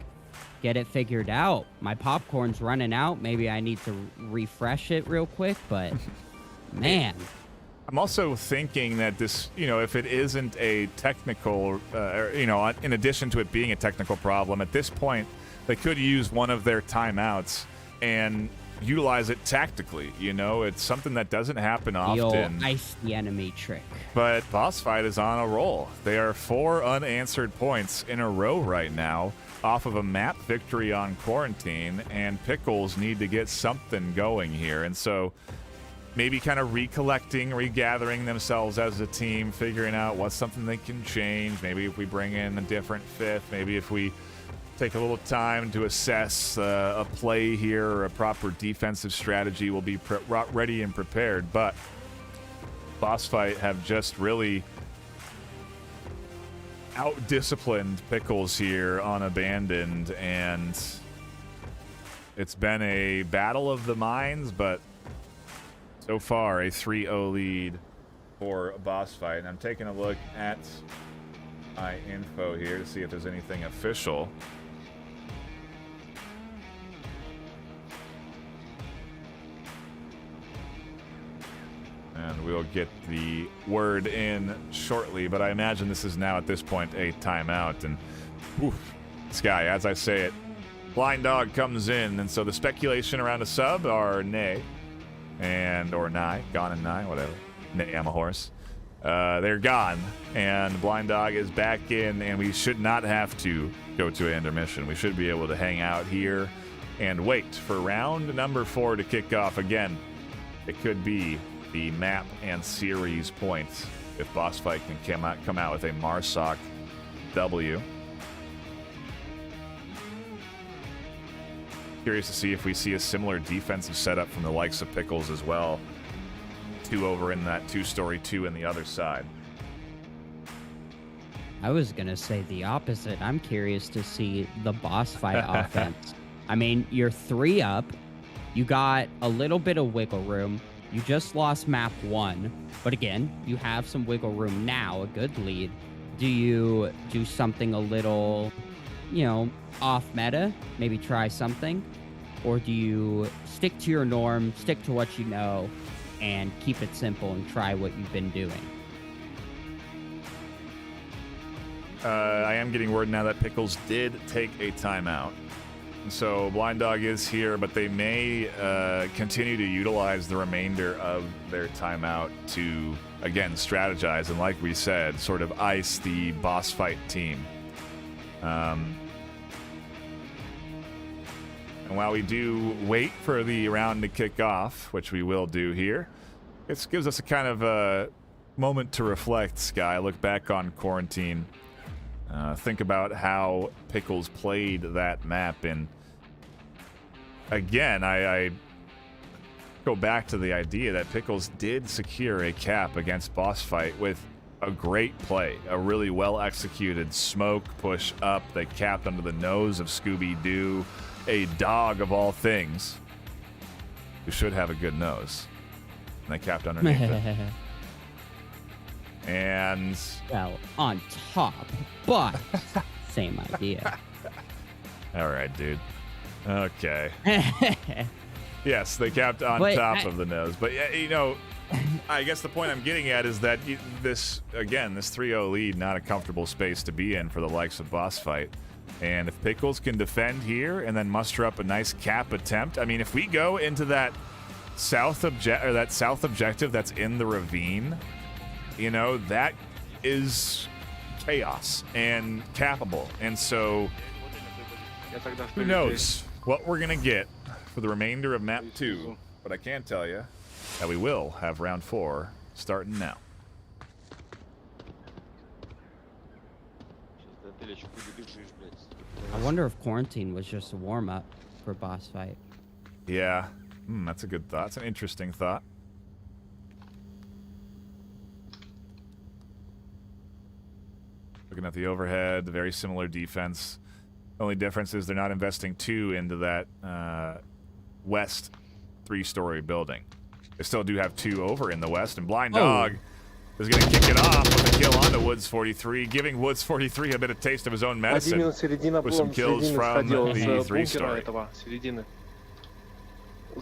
get it figured out. My popcorn's running out. Maybe I need to refresh it real quick, but man. I'm also thinking that this, you know, if it isn't a technical, you know, in addition to it being a technical problem, at this point, they could use one of their timeouts and utilize it tactically. You know, it's something that doesn't happen often. The old ice the enemy trick. But Boss Fight is on a roll. They are 4 unanswered points in a row right now off of a map victory on Quarantine, and Pickles need to get something going here. And so maybe kind of recollecting, regathering themselves as a team, figuring out what's something they can change. Maybe if we bring in a different 5th, maybe if we take a little time to assess a play here or a proper defensive strategy, we'll be ready and prepared. But Boss Fight have just really out-disciplined Pickles here on Abandoned, and it's been a battle of the minds, but so far a 3-0 lead for Boss Fight. And I'm taking a look at my info here to see if there's anything official. And we'll get the word in shortly, but I imagine this is now at this point a timeout. And oof, Sky, as I say it, Blind Dog comes in, and so the speculation around a sub are nay and or nigh, gone and nigh, whatever. Nay, I'm a horse. They're gone, and Blind Dog is back in, and we should not have to go to an intermission. We should be able to hang out here and wait for round number 4 to kick off again. It could be the map and series points if Boss Fight can come out with a Marsoc W. Curious to see if we see a similar defensive setup from the likes of Pickles as well. 2 over in that 2-story 2 in the other side. I was gonna say the opposite. I'm curious to see the Boss Fight offense. I mean, you're 3 up. You got a little bit of wiggle room. You just lost map 1, but again, you have some wiggle room now, a good lead. Do you do something a little, you know, off meta, maybe try something? Or do you stick to your norm, stick to what you know, and keep it simple and try what you've been doing? I am getting word now that Pickles did take a timeout. So Blind Dog is here, but they may continue to utilize the remainder of their timeout to, again, strategize and, like we said, sort of ice the Boss Fight team. And while we do wait for the round to kick off, which we will do here, it gives us a kind of a moment to reflect, Sky. Look back on quarantine. Think about how Pickles played that map. And again, I go back to the idea that Pickles did secure a cap against Boss Fight with a great play, a really well-executed smoke push up that capped under the nose of Scooby-Doo, a dog of all things, who should have a good nose. And they capped underneath it. And... well, on top, but same idea. all right, dude. Okay. Yes, they capped on top of the nose. But, you know, I guess the point I'm getting at is that this 3-0 lead, not a comfortable space to be in for the likes of Boss Fight. And if Pickles can defend here and then muster up a nice cap attempt, I mean, if we go into that south objective that's in the ravine, you know, that is chaos and cappable. And so, who knows what we're going to get for the remainder of map 2. But I can tell you that we will have round 4 starting now. I wonder if quarantine was just a warm-up for Boss Fight. Yeah, that's a good thought. It's an interesting thought. Looking at the overhead, very similar defense. Only difference is they're not investing 2 into that west 3-story building. They still do have 2 over in the west, and Blind Dog is going to kick it off with a kill onto Woods 43, giving Woods 43 a bit of taste of his own medicine with some kills from the 3-story.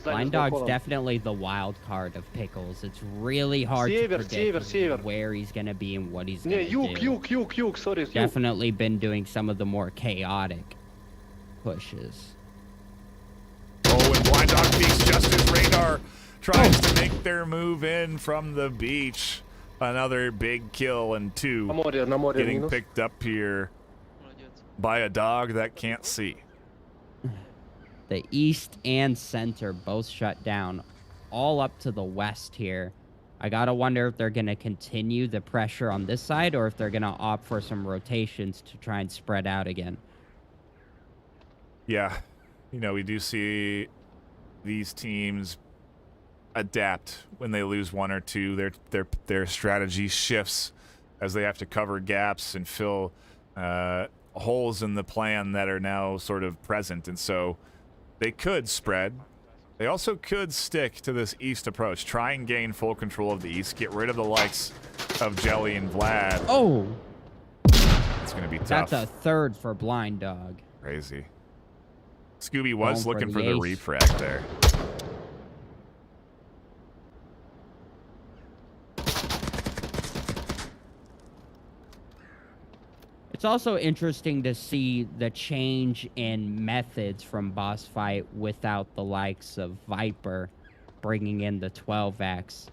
Blind Dog's definitely the wild card of Pickles. It's really hard to predict where he's going to be and what he's going to do. Definitely been doing some of the more chaotic pushes. Oh, and Blind Dog peeks just as Radar tries to make their move in from the beach. Another big kill, and 2 getting picked up here by a dog that can't see. The east and center both shut down, all up to the west here. I gotta wonder if they're gonna continue the pressure on this side or if they're gonna opt for some rotations to try and spread out again. Yeah, you know, we do see these teams adapt when they lose 1 or 2. Their strategy shifts as they have to cover gaps and fill holes in the plan that are now sort of present. And so they could spread. They also could stick to this east approach, try and gain full control of the east, get rid of the likes of Jelly and Vlad. Oh, it's gonna be tough. That's a third for Blind Dog. Crazy. Scooby was looking for the ace. refrag there. It's also interesting to see the change in methods from Boss Fight without the likes of Viper bringing in the 12X.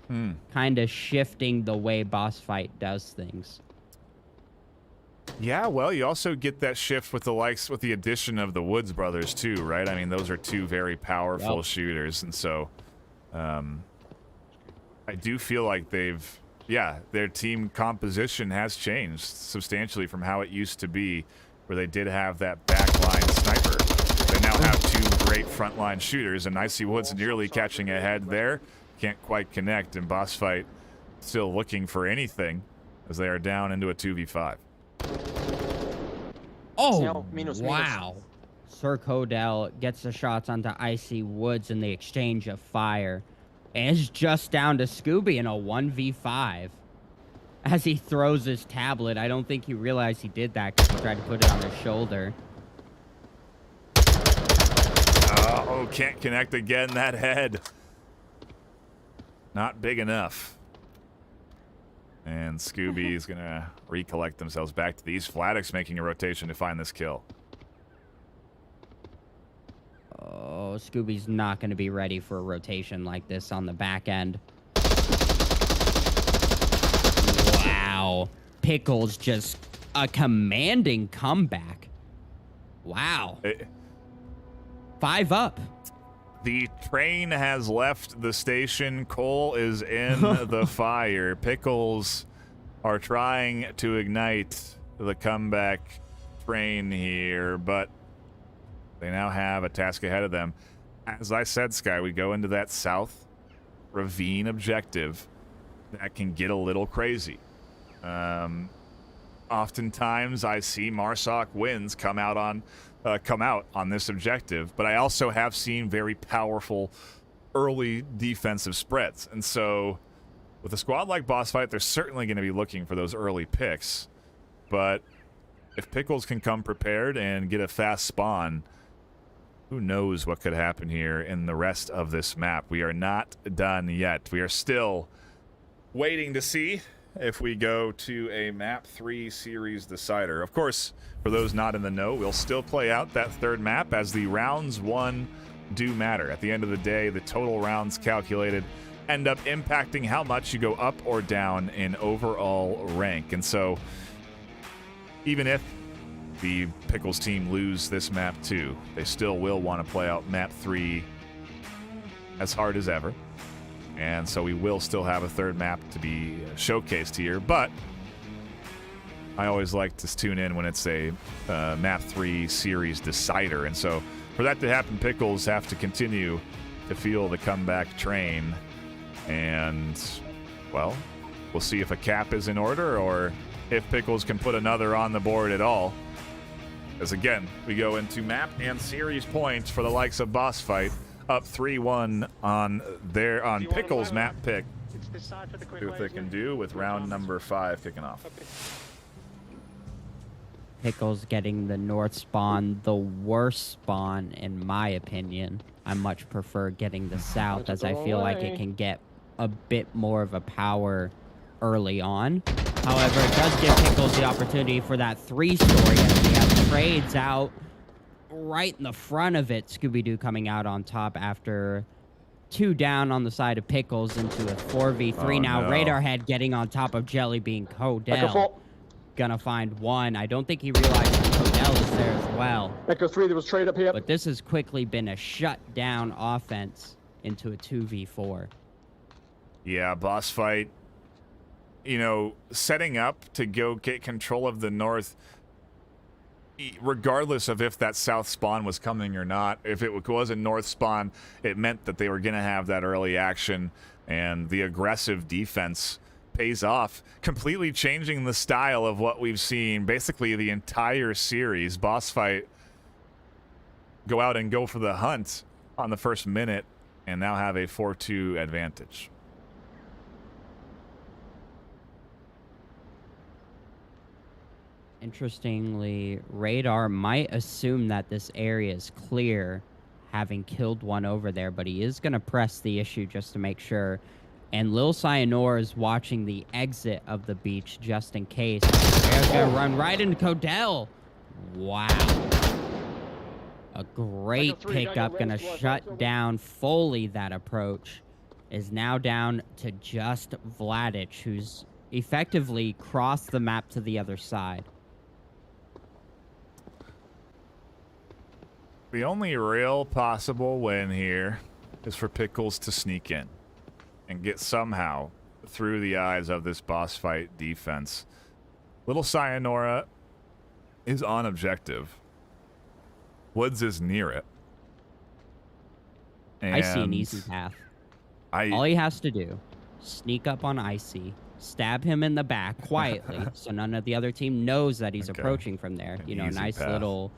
Kind of shifting the way Boss Fight does things. Yeah, well, you also get that shift with the addition of the Woods brothers too, right? I mean, those are 2 very powerful shooters, and so I do feel like their team composition has changed substantially from how it used to be, where they did have that backline sniper. They now have 2 great frontline shooters, and Icy Woods nearly catching ahead there. Can't quite connect, and Boss Fight still looking for anything as they are down into a 2v5. Oh, wow. Sir Codell gets the shots onto Icy Woods in the exchange of fire. And it's just down to Scooby in a 1v5. As he throws his tablet, I don't think he realized he did that because he tried to put it on his shoulder. Oh, can't connect again, that head. Not big enough. And Scooby's going to recollect themselves back to these. Fladix making a rotation to find this kill. Oh, Scooby's not going to be ready for a rotation like this on the back end. Wow. Pickles just a commanding comeback. Wow. 5 up. The train has left the station. Cole is in the fire. Pickles are trying to ignite the comeback train here, but they now have a task ahead of them. As I said, Sky, we go into that south ravine objective that can get a little crazy. Oftentimes I see Marsoc wins come out on this objective, but I also have seen very powerful early defensive spreads. And so with a squad like Boss Fight, they're certainly going to be looking for those early picks. But if Pickles can come prepared and get a fast spawn, who knows what could happen here in the rest of this map. We are not done yet. We are still waiting to see if we go to a map 3 series decider. Of course, for those not in the know, we'll still play out that third map as the rounds won do matter. At the end of the day, the total rounds calculated end up impacting how much you go up or down in overall rank. And so even if the Pickles team lose this map 2, they still will want to play out map 3 as hard as ever. And so we will still have a third map to be showcased here, but I always like to tune in when it's a map 3 series decider. And so for that to happen, Pickles have to continue to feel the comeback train. And, well, we'll see if a cap is in order or if Pickles can put another on the board at all. As again, we go into map and series points for the likes of Boss Fight, up 3-1 on Pickles' map pick. See what they can do with round number 5 kicking off. Pickles getting the north spawn, the worst spawn in my opinion. I much prefer getting the south as I feel like it can get a bit more of a power early on. However, it does give Pickles the opportunity for that 3-story as we have trades out right in the front of it. Scooby-Doo coming out on top after 2 down on the side of Pickles into a 4v3. Now no. Radar Head getting on top of Jellybean Codell. Gonna find 1. I don't think he realized that Codell is there as well. Echo 3, there was trade up here. But this has quickly been a shutdown offense into a 2v4. Yeah, Boss Fight, you know, setting up to go get control of the north, regardless of if that south spawn was coming or not. If it was a north spawn, it meant that they were going to have that early action, and the aggressive defense pays off, completely changing the style of what we've seen basically the entire series. Boss Fight go out and go for the hunt on the first minute and now have a 4-2 advantage. Interestingly, Radar might assume that this area is clear, having killed one over there, but he is going to press the issue just to make sure. And Lil Cyanor is watching the exit of the beach just in case. They're going to run right into Codell. Wow. A great pickup, going to shut down fully that approach. Is now down to just Vladich, who's effectively crossed the map to the other side. The only real possible win here is for Pickles to sneak in and get somehow through the eyes of this Boss Fight defense. Little Sayonara is on objective. Woods is near it. And I see an easy path. All he has to do, sneak up on Icy, stab him in the back quietly so none of the other team knows that he's approaching from there. You know, nice path. little...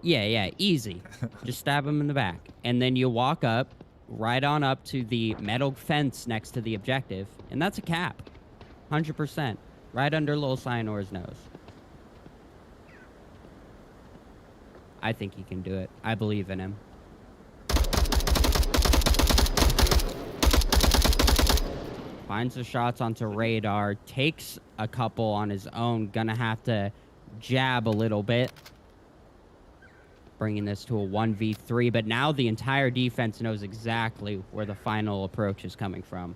Yeah, easy. Just stab him in the back. And then you walk up, right on up to the metal fence next to the objective, and that's a cap. 100%. Right under Lil Cyanor's nose. I think he can do it. I believe in him. Finds the shots onto Radar, takes a couple on his own, gonna have to jab a little bit. Bringing this to a 1v3, but now the entire defense knows exactly where the final approach is coming from.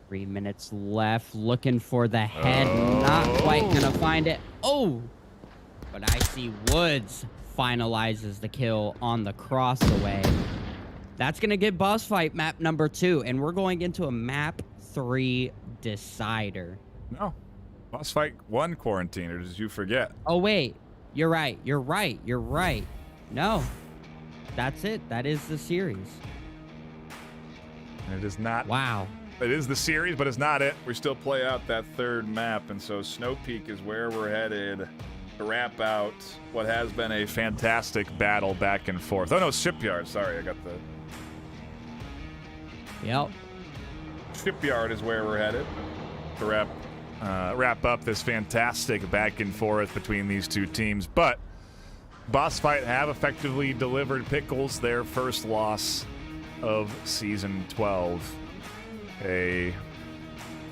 3 minutes left. Looking for the head. Not quite gonna find it. Oh! But I see Woods finalizes the kill on the cross away. That's gonna get boss fight map number 2. And we're going into a map 3 decider. No. Boss fight 1 quarantine, or did you forget? Oh, wait. You're right. You're right. You're right. No. That's it. That is the series. And it is not. Wow. It is the series, but it's not it. We still play out that 3rd map, and so Snow Peak is where we're headed to wrap out what has been a fantastic battle back and forth. Oh, no, Shipyard. Sorry, I got the... Yep. Shipyard is where we're headed to wrap up this fantastic back and forth between these two teams. But Boss Fight have effectively delivered Pickles their first loss of Season 12. A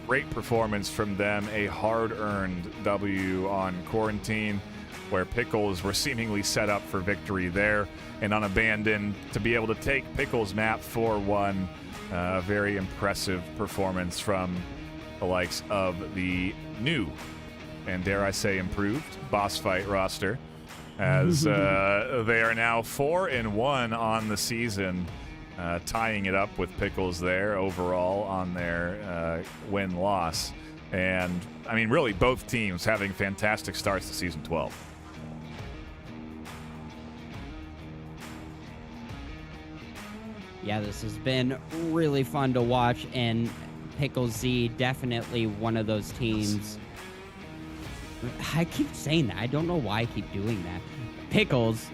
great performance from them, a hard-earned W on Quarantine, where Pickles were seemingly set up for victory there, and unabandoned to be able to take Pickles map 4-1. A very impressive performance from the likes of the new, and dare I say improved, Boss Fight roster, as they are now 4-1 on the season, tying it up with Pickles there overall on their win-loss. And, I mean, really both teams having fantastic starts to Season 12. Yeah, this has been really fun to watch, and Pickles Z definitely one of those teams. I keep saying that. I don't know why I keep doing that. Pickles,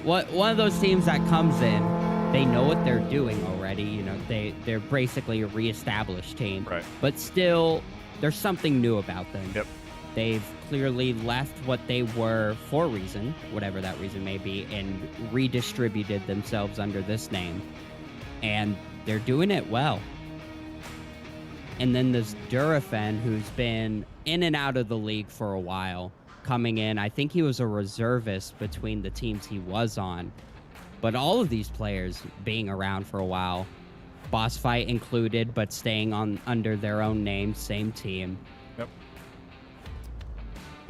one of those teams that comes in, they know what they're doing already. You know, they're basically a reestablished team. Right. But still, there's something new about them. Yep. They've clearly left what they were for a reason, whatever that reason may be, and redistributed themselves under this name. And they're doing it well. And then this Durafen, who's been in and out of the league for a while, coming in. I think he was a reservist between the teams he was on. But all of these players being around for a while, Boss Fight included, but staying on under their own name, same team. Yep.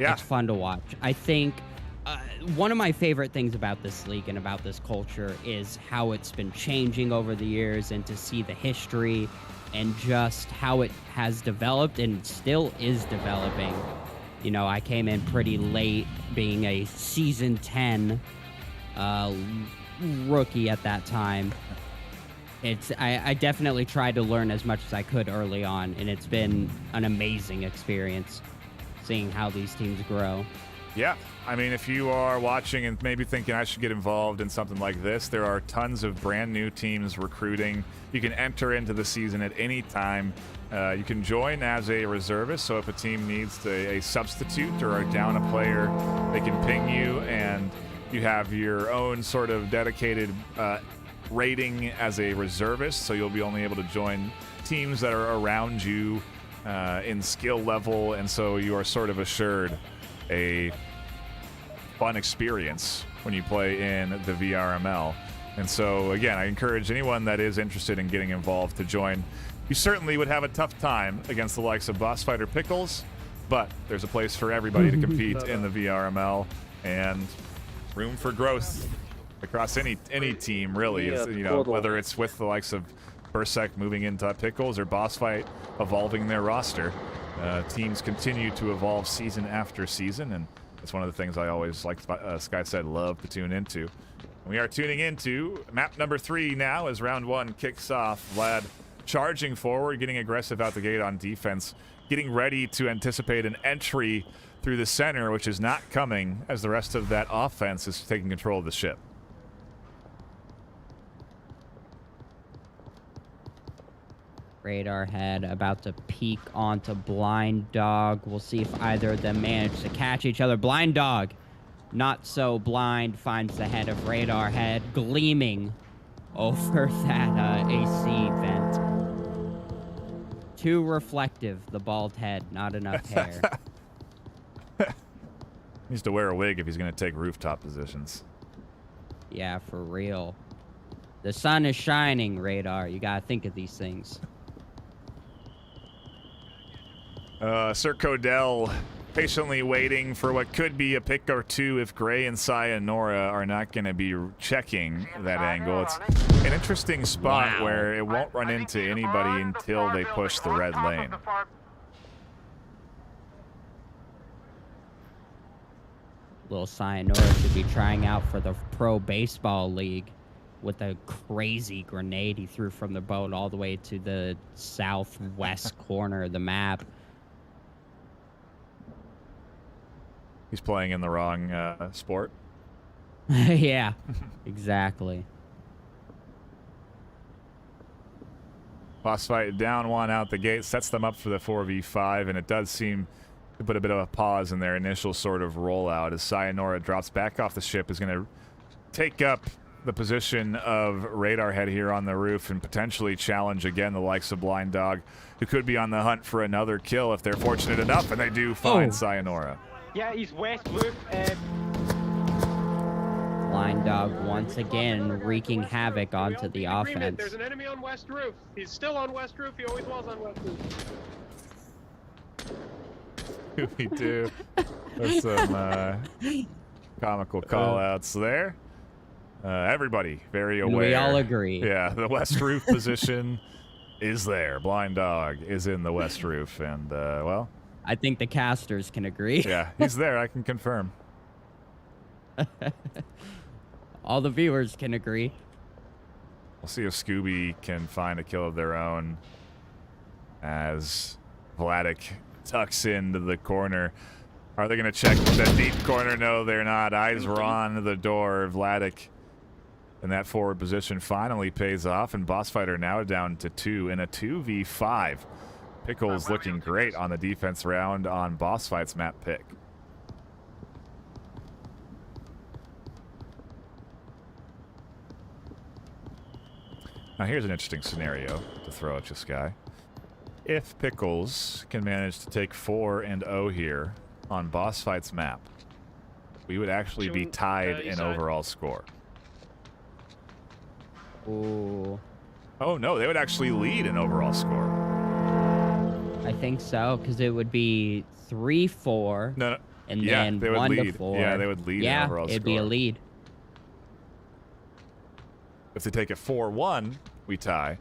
Yeah. It's fun to watch. I think one of my favorite things about this league and about this culture is how it's been changing over the years, and to see the history and just how it has developed and still is developing. You know, I came in pretty late, being a Season 10 rookie at that time. I definitely tried to learn as much as I could early on, and it's been an amazing experience seeing how these teams grow. Yeah, I mean, if you are watching and maybe thinking I should get involved in something like this, there are tons of brand new teams recruiting. You can enter into the season at any time. You can join as a reservist, so if a team needs a substitute or are down a player, they can ping you, and you have your own sort of dedicated rating as a reservist, so you'll be only able to join teams that are around you in skill level, and so you are sort of assured a fun experience when you play in the VRML. And so, again, I encourage anyone that is interested in getting involved to join. You certainly would have a tough time against the likes of Boss Fighter Pickles, but there's a place for everybody to compete in the VRML, and room for growth across any team, really. It's, you know, whether it's with the likes of Bursek moving into Pickles or Boss Fight evolving their roster. Teams continue to evolve season after season, and it's one of the things I always, like Sky said, love to tune into. We are tuning into map number 3 now as round 1 kicks off. Vlad charging forward, getting aggressive out the gate on defense, getting ready to anticipate an entry through the center, which is not coming as the rest of that offense is taking control of the ship. Radar head about to peek onto Blind Dog. We'll see if either of them manage to catch each other. Blind Dog, not so blind, finds the head of Radar head gleaming over that AC vent. Too reflective, the bald head, not enough hair. Needs to wear a wig if he's going to take rooftop positions. Yeah, for real. The sun is shining, Radar. You gotta think of these things. Sir Codell patiently waiting for what could be a pick or two if Gray and Sayonara are not going to be checking that angle. It's an interesting spot where it won't run into anybody until they push the red lane. Little Sayonara should be trying out for the Pro Baseball League with a crazy grenade he threw from the boat all the way to the southwest corner of the map. He's playing in the wrong sport. Yeah, exactly. Boss fight down one out the gate, sets them up for the 4v5, and it does seem to put a bit of a pause in their initial sort of rollout as Sayonara drops back off the ship, is going to take up the position of Radar Head here on the roof and potentially challenge again the likes of Blind Dog, who could be on the hunt for another kill if they're fortunate enough, and they do find Sayonara. Yeah, he's west roof. Blind Dog once again wreaking havoc onto the offense. There's an enemy on west roof. He's still on west roof. He always was on west roof. We do. There's some comical call-outs there. Everybody very aware. We all agree. Yeah, the west roof position is there. Blind Dog is in the west roof, and, well... I think the casters can agree. Yeah, he's there. I can confirm. All the viewers can agree. We'll see if Scooby can find a kill of their own as Vladik tucks into the corner. Are they going to check the deep corner? No, they're not. Eyes were on the door. Vladik in that forward position finally pays off, and Boss Fighter now down to 2 in a 2v5. Pickles looking great on the defense round on Boss Fight's map pick. Now here's an interesting scenario to throw at you, Sky. If Pickles can manage to take 4 and 0 here on Boss Fight's map, we would actually be tied in overall score. Ooh. Oh no, they would actually lead in overall score. I think so, because it would be 3-4, No, and yeah, then they would 1-4. lead. Yeah, they would lead in overall it'd score. be a lead. If they take it 4-1, we tie.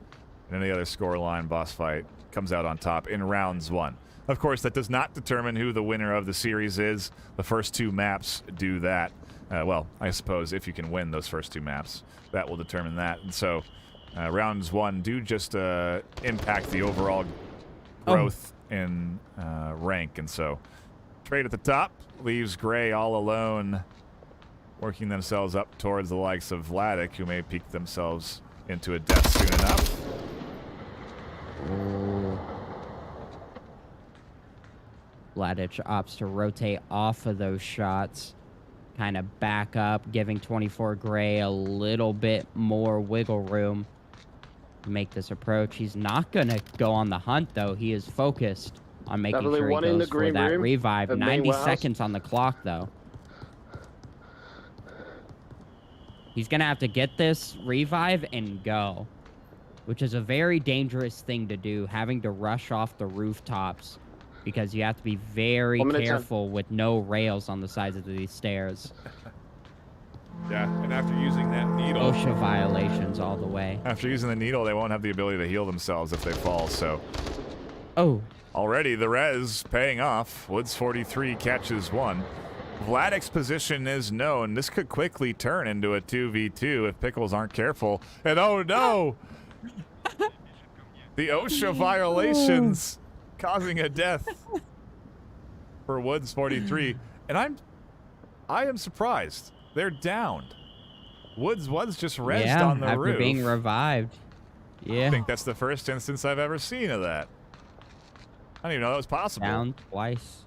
And any other score line, Boss Fight comes out on top in rounds 1. Of course, that does not determine who the winner of the series is. The first 2 maps do that. Well, I suppose if you can win those first 2 maps, that will determine that. And so rounds 1 do just impact the overall growth in rank. And so trade at the top leaves Gray all alone, working themselves up towards the likes of Vladik, who may peek themselves into a death soon enough. Ooh. Vladik opts to rotate off of those shots, kind of back up, giving 24 Gray a little bit more wiggle room to make this approach. He's not going to go on the hunt, though. He is focused on making sure he goes for that revive. 90 seconds on the clock, though. He's going to have to get this revive and go, which is a very dangerous thing to do, having to rush off the rooftops, because you have to be very careful with no rails on the sides of these stairs. Yeah, and after using that needle... OSHA violations all the way. After using the needle, they won't have the ability to heal themselves if they fall, so... Oh. Already, the res paying off. Woods 43 catches 1. Vladik's position is known. This could quickly turn into a 2v2 if Pickles aren't careful. And oh no! The OSHA violations causing a death for Woods 43. And I am surprised. They're downed. Woods was just rezzed on the roof. After being revived. Yeah. I think that's the first instance I've ever seen of that. I didn't even know that was possible. Down twice.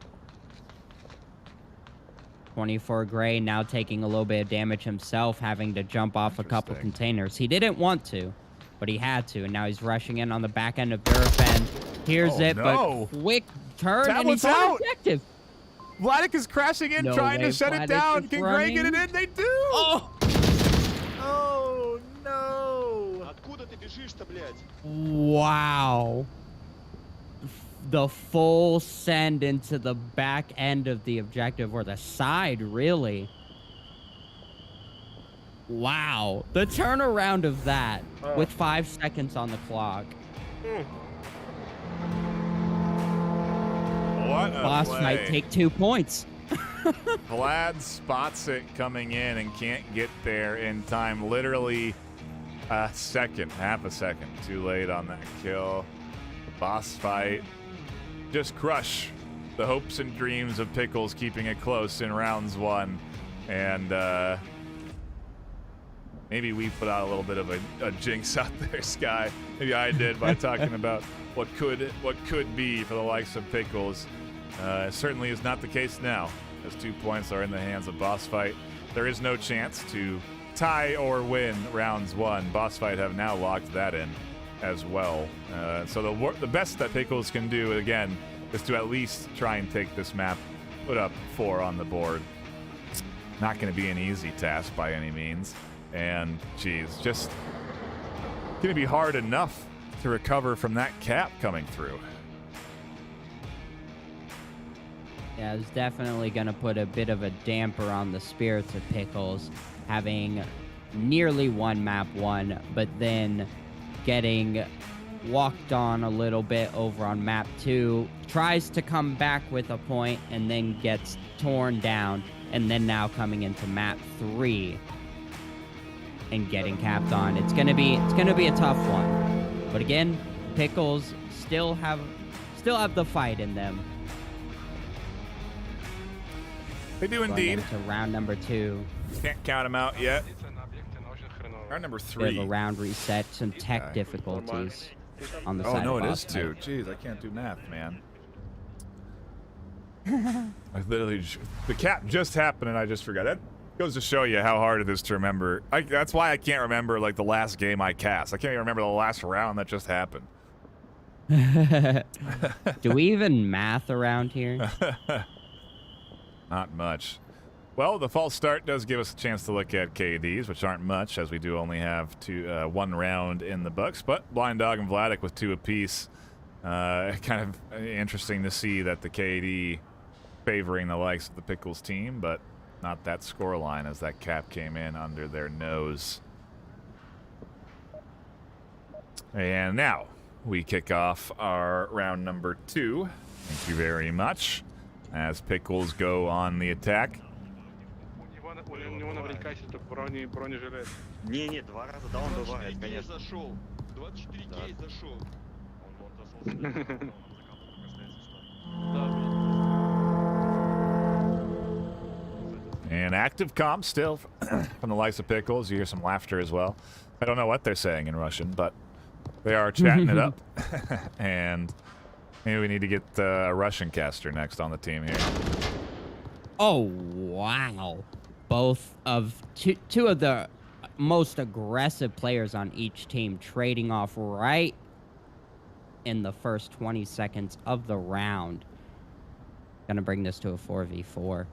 24 Gray now taking a little bit of damage himself, having to jump off a couple containers. He didn't want to, but he had to, and now he's rushing in on the back end of Durafan. Here's but quick turn, and he's on objective. Vladik is crashing in, trying to shut it down. Can Gray get it in? They do! Oh! Oh, no! Wow. the full send into the back end of the objective, or the side, really. Wow. The turnaround of that with 5 seconds on the clock. What a Boss play. might take 2 points. Vlad spots it coming in and can't get there in time. Literally a second, half a second too late on that kill. The boss fight just crush the hopes and dreams of Pickles, keeping it close in rounds 1. And maybe we put out a little bit of a jinx out there, Sky. Maybe I did by talking about what could be for the likes of Pickles. It certainly is not the case now, as 2 points are in the hands of Boss Fight. There is no chance to tie or win rounds 1. Boss Fight have now locked that in as well. So the best that Pickles can do, again, is to at least try and take this map, put up 4 on the board. Not going to be an easy task by any means. And, geez, just going to be hard enough to recover from that cap coming through. Yeah, it's definitely going to put a bit of a damper on the spirits of Pickles, having nearly won map 1, but then getting walked on a little bit over on map 2, tries to come back with a point, and then gets torn down, and then now coming into map 3 and getting capped on. It's gonna be a tough one. But again, Pickles still have the fight in them. They do Going indeed. into round number 2. Can't count them out yet. Round number Bit 3. of a round reset, some tech difficulties on the Oh, side no, of it Boss is 2. Fight. Jeez, I can't do math, man. I literally the cap just happened and I just forgot. That goes to show you how hard it is to remember. That's why I can't remember, like, the last game I cast. I can't even remember the last round that just happened. Do we even math around here? Not much. Well, the false start does give us a chance to look at KDs, which aren't much, as we do only have 1 round in the books. But Blind Dog and Vladik with 2 apiece. Kind of interesting to see that the KD favoring the likes of the Pickles team, but not that scoreline as that cap came in under their nose. And now we kick off our round number 2. Thank you very much. As Pickles go on the attack. У него наверняка есть бронежилет. Не, 2 раза, да, он бывает, конечно. зашел. 24 кей зашел. And active comp still from the likes of Pickles. You hear some laughter as well. I don't know what they're saying in Russian, but they are chatting it up. And maybe we need to get a Russian caster next on the team here. Oh, wow. Both of two of the most aggressive players on each team trading off right in the first 20 seconds of the round. Gonna bring this to a 4v4.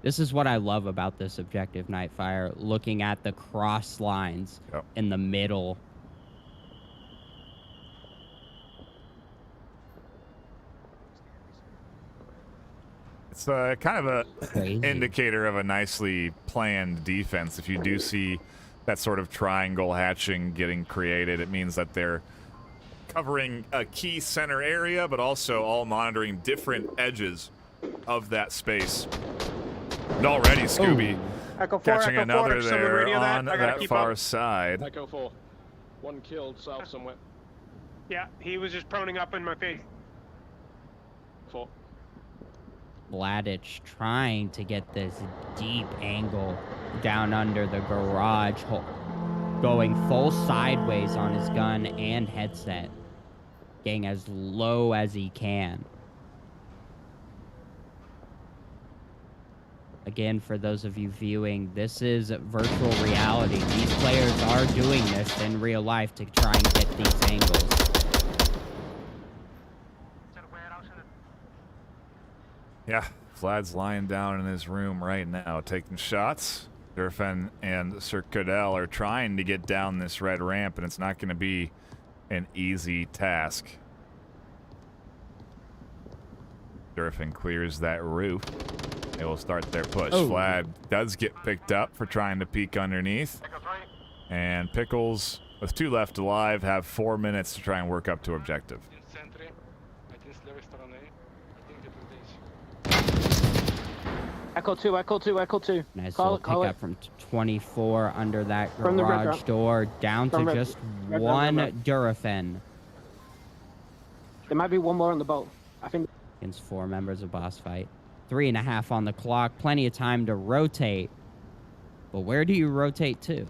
This is what I love about this objective, Nightfire, looking at the cross lines in the middle. It's kind of a indicator of a nicely planned defense. If you do see that sort of triangle hatching getting created, it means that they're covering a key center area, but also all monitoring different edges of that space. And already Scooby catching another there on that far side. Echo 4. 1 killed south somewhere. Yeah, he was just proning up in my face. 4. Vladich trying to get this deep angle down under the garage hole, going full sideways on his gun and headset, getting as low as he can. Again, for those of you viewing, this is virtual reality. These players are doing this in real life to try and get these angles. Yeah, Vlad's lying down in his room right now, taking shots. Durfen and Sir Cadell are trying to get down this red ramp, and it's not going to be an easy task. Durfin clears that roof. They will start their push. Oh. Vlad does get picked up for trying to peek underneath. And Pickles, with 2 left alive, have 4 minutes to try and work up to objective. Echo 2, Echo 2, Echo 2. Nice Call little it, call pickup from 24 under that From the red garage dot. door, down to From red- just red dot, one red Durafin. There might be one more on the boat. I think. Against 4 members of boss fight. 3.5 on the clock. Plenty of time to rotate. But where do you rotate to?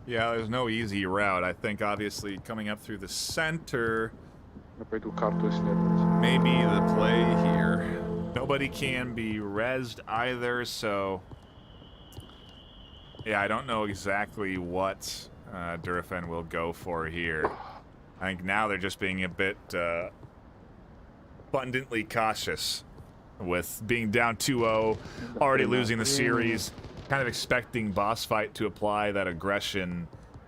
Yeah, there's no easy route. I think, obviously, coming up through the center may be the play here. Nobody can be rezzed either, so... Yeah, I don't know exactly what Durafin will go for here. I think now they're just being a bit abundantly cautious with being down 2-0, already losing the series, kind of expecting boss fight to apply that aggression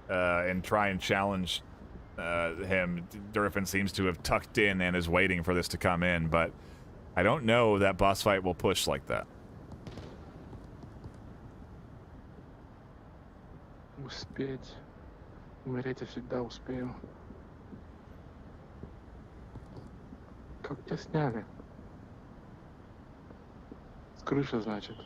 and try and challenge him. Durafin seems to have tucked in and is waiting for this to come in, but I don't know that boss fight will push like that. Успеть. Умереть я всегда успею. Как тебя сняли? С крыши, значит.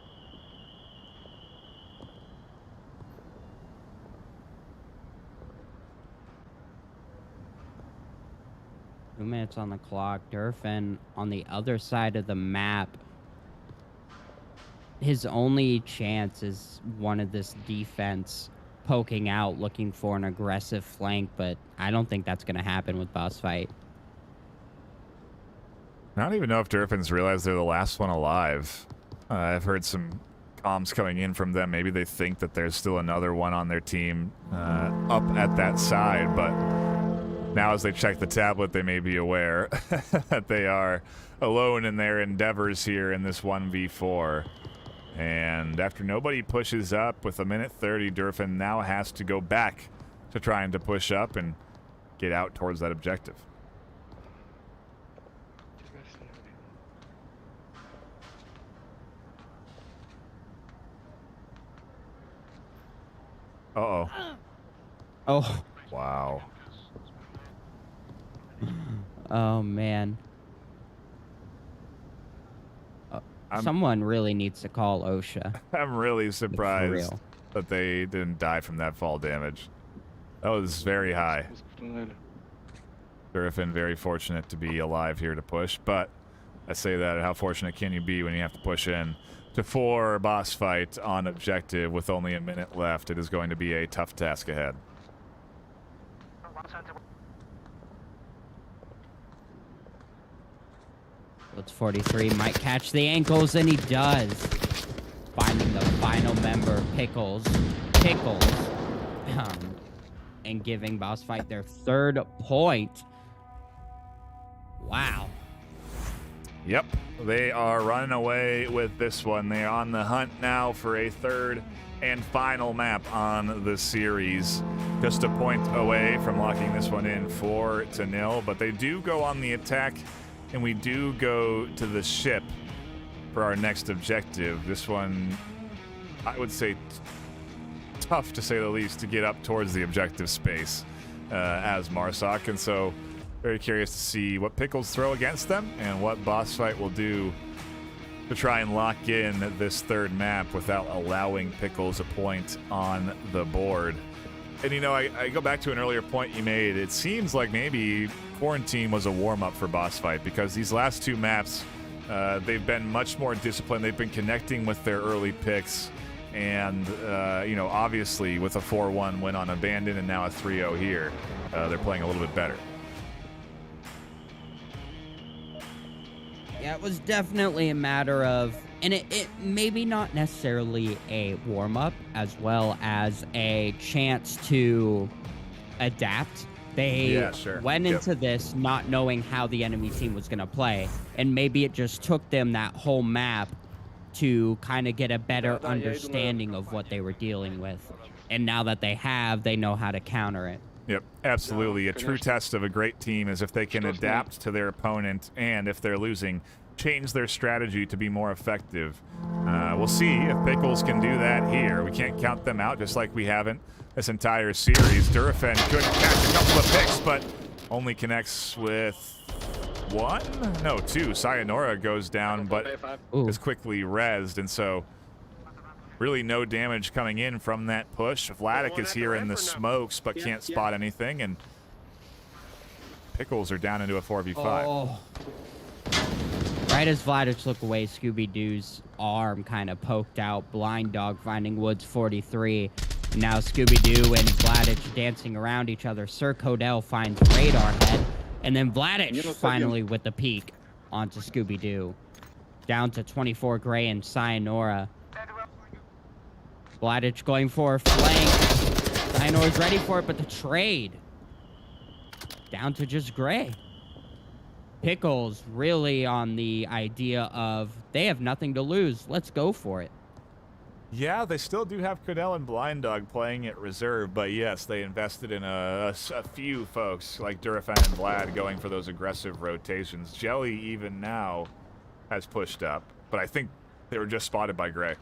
2 minutes on the clock. Durfin on the other side of the map. His only chance is one of this defense poking out, looking for an aggressive flank, but I don't think that's going to happen with boss fight. I don't even know if Durfin's realized they're the last one alive. I've heard some comms coming in from them. Maybe they think that there's still another one on their team up at that side, but now as they check the tablet, they may be aware that they are alone in their endeavors here in this 1v4. And after nobody pushes up with 1:30, Durfin now has to go back to trying to push up and get out towards that objective. Uh-oh. Oh. Wow. Oh, man. Someone really needs to call OSHA. I'm really For surprised real. that they didn't die from that fall damage. That was very high. Durfin very fortunate to be alive here to push, but I say that, how fortunate can you be when you have to push in to 4 boss fight on objective with only a minute left? It is going to be a tough task ahead. Let's 43 might catch the ankles, and he does. Finding the final member, Pickles, and giving boss fight their 3rd point. Wow. Yep, they are running away with this one. They are on the hunt now for a 3rd and final map on the series. Just a point away from locking this one in 4-0, but they do go on the attack, and we do go to the ship for our next objective. This one, I would say, tough to say the least to get up towards the objective space as Marsoc, and so very curious to see what Pickles throw against them and what boss fight will do to try and lock in this 3rd map without allowing Pickles a point on the board. And you know, I go back to an earlier point you made. It seems like maybe Quarantine was a warm-up for boss fight, because these last 2 maps, they've been much more disciplined. They've been connecting with their early picks, and you know, obviously with a 4-1 win on Abandon and now a 3-0 here, they're playing a little bit better. Yeah, it was definitely a matter of, and it maybe not necessarily a warm-up as well as a chance to adapt. They went into this not knowing how the enemy team was going to play, and maybe it just took them that whole map to kind of get a better understanding of what they were dealing with. And now that they have, they know how to counter it. Yep, absolutely. A true конечно. test of a great team is if they can Что ж мы- adapt to their opponent and, if they're losing, change their strategy to be more effective. We'll see if Pickles can do that here. We can't count them out, just like we haven't this entire series. Durafen could catch a couple of picks, but only connects with one? No, two. Sayonara goes down, but Ooh. is quickly rezzed, and so really no damage coming in from that push. Vladik is here in the smokes, but can't spot anything, and Pickles are down into a 4v5. Oh. Right as Vladic looked away, Scooby-Doo's arm kind of poked out. Blind Dog finding Woods 43. Now Scooby-Doo and Vladic dancing around each other. Sir Codell finds Radar Head. And then Vladic finally with the peek onto Scooby-Doo. Down to 24 Gray and Sayonara. Vladic going for a flank. Sayonara's ready for it, but the trade. Down to just Gray. Pickles really on the idea of they have nothing to lose. Let's go for it. Yeah, they still do have Codell and Blind Dog playing at reserve, but yes, they invested in a few folks like Durafen and Vlad going for those aggressive rotations. Jelly even now has pushed up, but I think they were just spotted by Gray.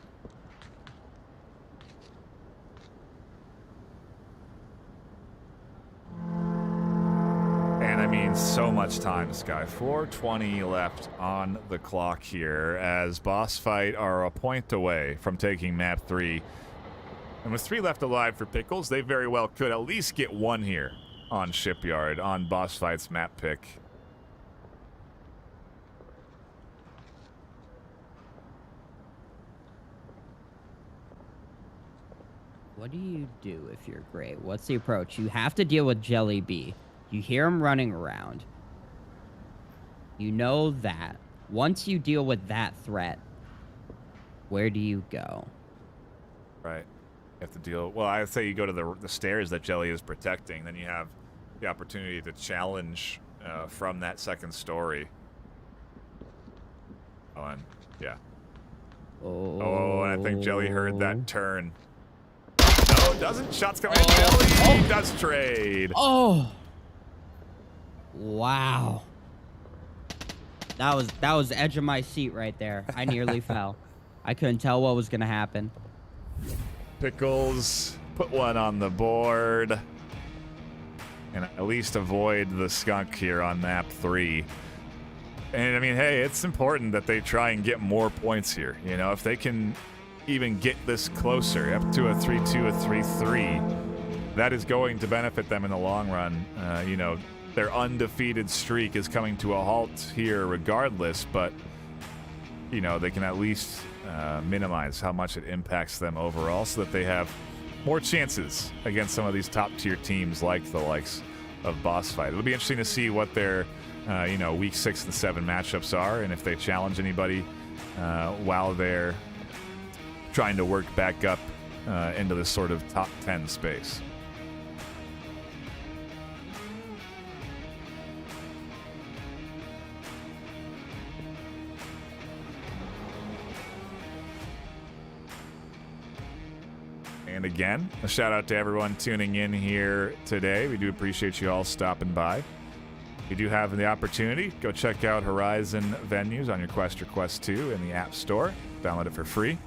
And I mean, so much time, Sky. 4:20 left on the clock here as Boss Fight are a point away from taking map 3. And with 3 left alive for Pickles, they very well could at least get 1 here on Shipyard on Boss Fight's map pick. What do you do if you're Gray? What's the approach? You have to deal with Jelly Bee. You hear him running around. You know that. Once you deal with that threat, where do you go? Right. You have to deal... Well, I would say you go to the stairs that Jelly is protecting. Then you have the opportunity to challenge from that second story. Oh, and... Yeah. Oh, and I think Jelly heard that turn. No, doesn't. Shots coming in. Jelly does trade. Oh! Wow. That was the edge of my seat right there. I nearly fell. I couldn't tell what was gonna happen. Pickles put one on the board. And at least avoid the skunk here on map 3. And I mean, hey, it's important that they try and get more points here. You know, if they can even get this closer, up to a 3-2, a 3-3, that is going to benefit them in the long run. You know, their undefeated streak is coming to a halt here regardless, but, you know, they can at least minimize how much it impacts them overall so that they have more chances against some of these top-tier teams like the likes of Boss Fight. It'll be interesting to see what their, you know, week 6 and 7 matchups are, and if they challenge anybody while they're trying to work back up into this sort of top 10 space. And again, a shout out to everyone tuning in here today. We do appreciate you all stopping by. If you do have the opportunity, go check out Horizon Venues on your Quest or Quest 2 in the App Store. Download it for free.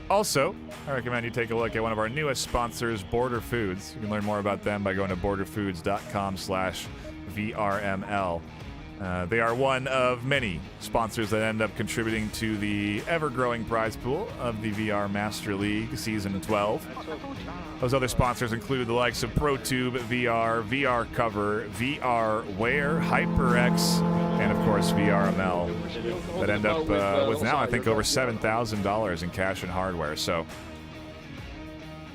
Also, I recommend you take a look at one of our newest sponsors, Border Foods. You can learn more about them by going to borderfoods.com/VRML. They are one of many sponsors that end up contributing to the ever-growing prize pool of the VR Master League Season 12. Those other sponsors include the likes of ProTube VR, VR Cover, VR Wear, HyperX, and of course VRML, that end up with now I think over $7,000 in cash and hardware. So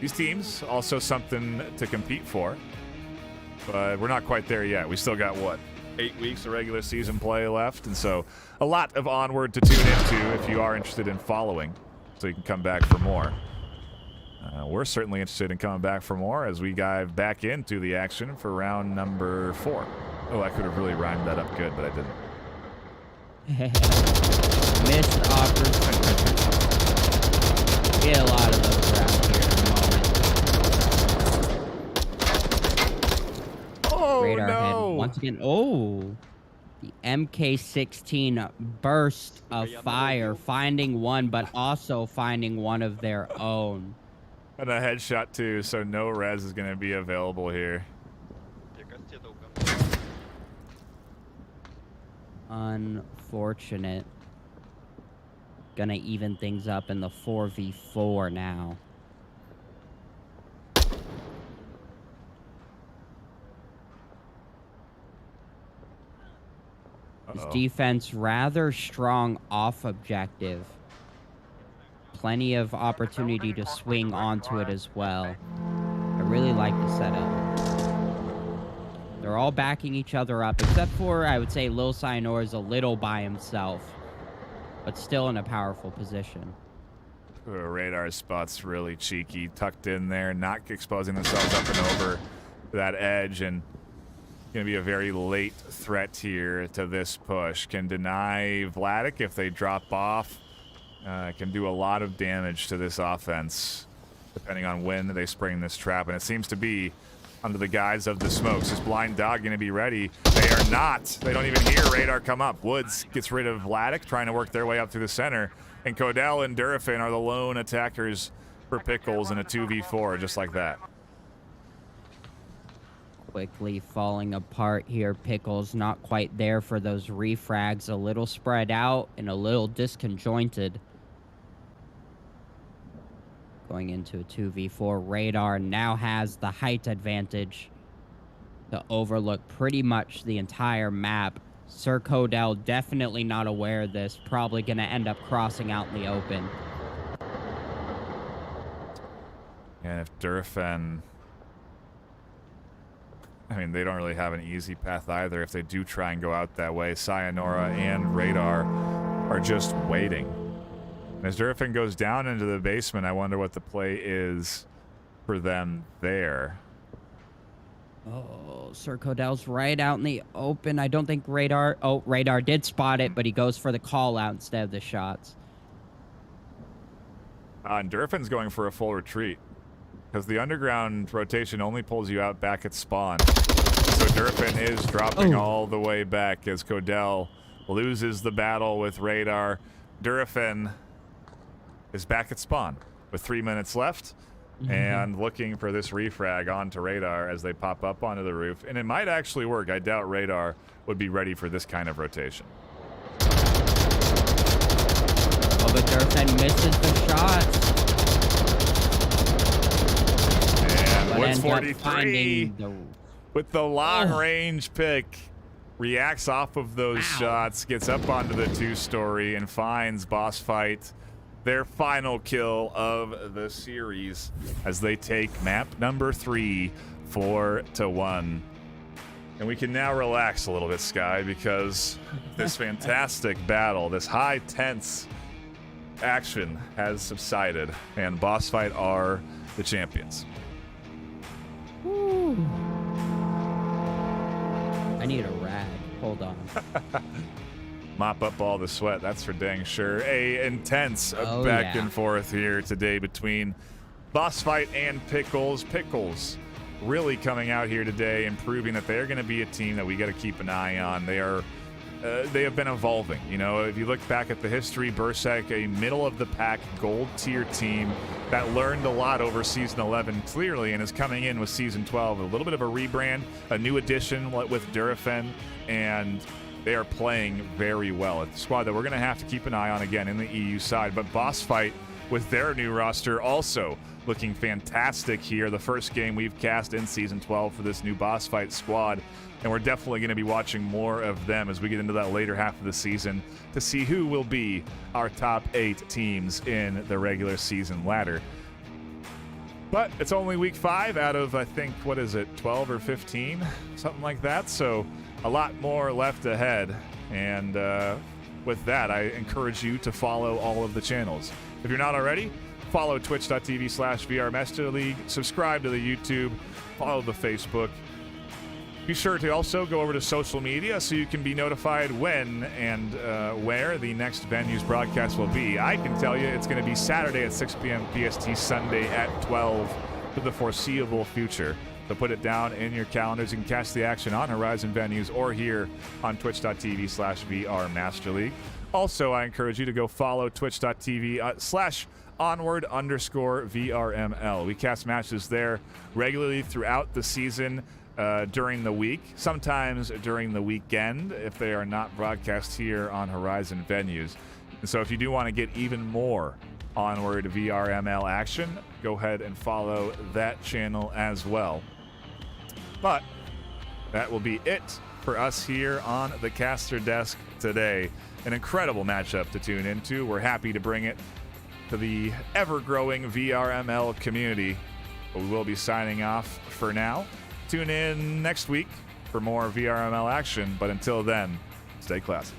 these teams also something to compete for, but we're not quite there yet. We still got, what, 8 weeks of regular season play left, and so a lot of Onward to tune into if you are interested in following, so you can come back for more. We're certainly interested in coming back for more as we dive back into the action for round number 4. Oh, I could have really rhymed that up good, but I didn't. Missed opportunity. Get a lot of those around here in a moment. once again, oh, the MK16 burst of fire, finding one, but also finding one of their own. And a headshot too, so no res is going to be available here. Unfortunate. Gonna even things up in the 4v4 now. His defense rather strong off objective. Plenty of opportunity to swing onto it as well. I really like the setup. They're all backing each other up, except for, I would say, Lil Cyanor is a little by himself, but still in a powerful position. Radar spot's really cheeky, tucked in there, not exposing themselves up and over that edge, and going to be a very late threat here to this push. Can deny Vladik if they drop off. Can do a lot of damage to this offense, depending on when they spring this trap, and it seems to be under the guise of the smokes. Is Blind Dog going to be ready? They are not. They don't even hear Radar come up. Woods gets rid of Vladik, trying to work their way up through the center, and Codell and Durafin are the lone attackers for Pickles in a 2v4, just like that. Quickly falling apart here. Pickles not quite there for those refrags. A little spread out and a little disconjointed. Going into a 2v4. Radar now has the height advantage to overlook pretty much the entire map. Sir Codell definitely not aware of this. Probably going to end up crossing out in the open. And if Durafin... I mean, they don't really have an easy path either if they do try and go out that way. Sayonara and Radar are just waiting. And as Durafin goes down into the basement, I wonder what the play is for them there. Oh, Sir Codell's right out in the open. I don't think Radar... Oh, Radar did spot it, but he goes for the call out instead of the shots. And Durafin's going for a full retreat, because the underground rotation only pulls you out back at spawn. So Durafin is dropping all the way back as Codell loses the battle with Radar. Durafin is back at spawn with 3 minutes left and looking for this refrag onto Radar as they pop up onto the roof. And it might actually work. I doubt Radar would be ready for this kind of rotation. Oh, but Durafin misses the shots. Woods 43 with the long-range pick reacts off of those shots, gets up onto the two-story, and finds Boss Fight their final kill of the series as they take map number 3, 4-1. And we can now relax a little bit, Sky, because this fantastic battle, this high tense action has subsided, and Boss Fight are the champions. Woo. I need a rag. Hold on. Mop up all the sweat, that's for dang sure. A intense back and forth here today between Boss Fight and Pickles. Pickles really coming out here today and proving that they're going to be a team that we got to keep an eye on. They have been evolving. You know, if you look back at the history, Berserk, a middle-of-the-pack gold-tier team that learned a lot over Season 11, clearly, and is coming in with Season 12. A little bit of a rebrand, a new addition with Durafin, and they are playing very well. It's a squad that we're going to have to keep an eye on again in the EU side. But Boss Fight, with their new roster, also looking fantastic here. The first game we've cast in Season 12 for this new Boss Fight squad. And we're definitely going to be watching more of them as we get into that later half of the season to see who will be our top 8 teams in the regular season ladder. But it's only week 5 out of, I think, what is it, 12 or 15? Something like that. So a lot more left ahead. And with that, I encourage you to follow all of the channels. If you're not already, follow twitch.tv/VRMesterLeague, subscribe to the YouTube, follow the Facebook. Be sure to also go over to social media so you can be notified when and where the next venue's broadcast will be. I can tell you it's going to be Saturday at 6 p.m. PST, Sunday at 12 for the foreseeable future. So put it down in your calendars. You can catch the action on Horizon venues or here on twitch.tv/VRMasterLeague. Also, I encourage you to go follow twitch.tv/onward_VRML. We cast matches there regularly throughout the season during the week, sometimes during the weekend if they are not broadcast here on Horizon venues. And so if you do want to get even more Onward VRML action, go ahead and follow that channel as well. But that will be it for us here on the caster desk today. An incredible matchup to tune into. We're happy to bring it to the ever-growing VRML community. But we will be signing off for now. Tune in next week for more VRML action. But until then, stay classy.